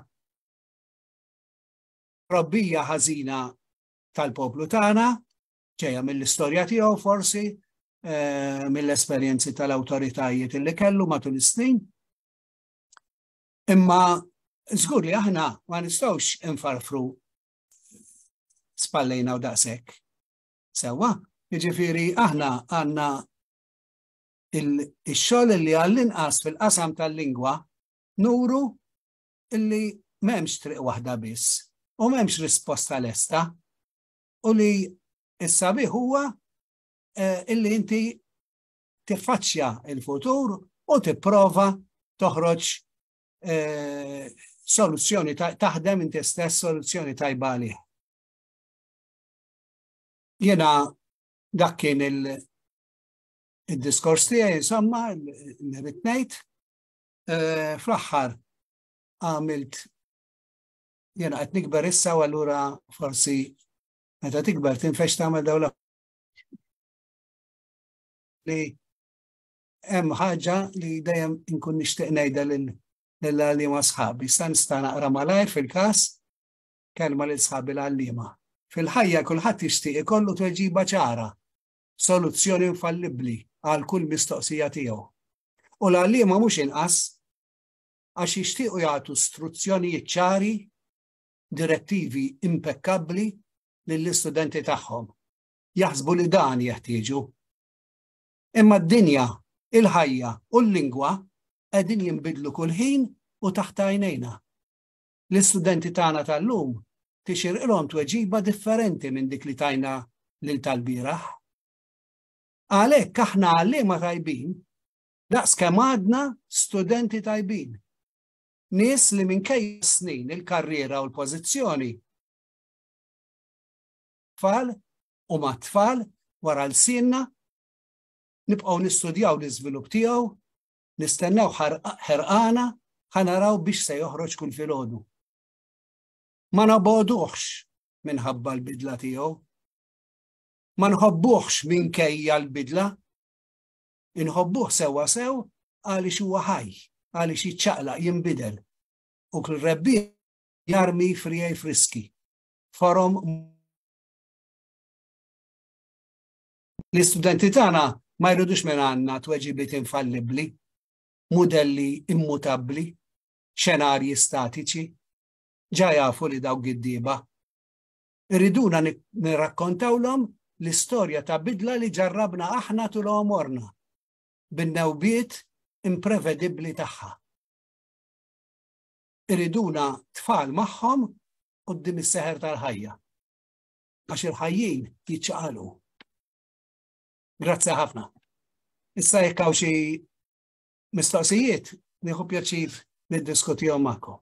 robbija ħażina tal-poplu tagħna, ġejja mill-istorja tiegħu forsi, mill-esperjenzi tal-awtoritajiet li kellu matul is-snin. Imma żgur li aħna ma nistgħux infarfru spallejna u daqshekk. Sewwa, jiġifieri aħna għandna il-xogħol li għall-inqas fil-qasam tal-lingwa nuru illi m'hemmx triq waħda biss u m'hemmx risposta lesta u li s-sabiħ huwa illi inti tiffaċċja il-futur u tipprova toħroġ soluzzjoni taħdem inti stess soluzzjoni tajba għalih. Jiena dak kien il-diskors tiegħi insomma li rid ngħid. Fl-aħħar għamilt jiena qed nikber issa u allura forsi meta tikber tinfex tagħmel dawla li hemm ħaġa li dejjem inkun nixtieq ngħidha lill-għalliema sħabi. Nista' naqra malajr fil-każ kelma lil sħabi l-għalliema. Fil-ħajja kulħadd jixtieq ikollu tweġiba ċara, soluzzjoni infallibbli għal kull mistoqsija tiegħu. U l-għalliema mhux inqas għax jixtiequ jagħtu istruzzjonijiet ċari, direttivi impeccabbli lill-istudenti tagħhom. Jaħsbu li dan jeħtieġu. Imma d-dinja, il-ħajja u l-lingwa qegħdin jinbidlu kull ħin u taħt għajnejna. L-istudenti tagħna tal-lum tixirqilhom tweġiba differenti minn dik li tajna lil tal-bieraħ. Għalhekk aħna għalliema tajbin, daqskemm għadna studenti tajbin. Nies li minkejja snin il-karriera u l-pożizzjoni tfal u ma' tfal wara l-sienna nibqgħu nistudjaw l-iżvilupp tiegħu, nistennew ħerqana ħanaraw biex se joħroġ kull filgħodu. Ma nabgħoduhx minħabba l-bidla tiegħu. Ma nħobbuhx minkejja l-bidla. Inħobbuh sewwa sew għaliex huwa ħaj, għaliex jiċċaqlaq jinbidel. U kull rebbi jarmi frijaj friski. Forom l-istudenti tagħna ma jridux minn għandna tweġibiet infallibbli, modelli immutabbli, xenarji statiċi, ġa jafu li dawk id-dieba. Irriduna nirrakkontawlhom l-istorja ta' bidla li ġarrabna aħna tul għomorna bin-newbiet imprevedibbli tagħha. Irriduna tfal magħhom quddiem is-seħer tal-ħajja. Għax il-ħajjin jiċċaqalu. Grazzi ħafna. Issa jekk hawn xi mistoqsijiet, nieħu pjaċir niddiskutihom magħkom.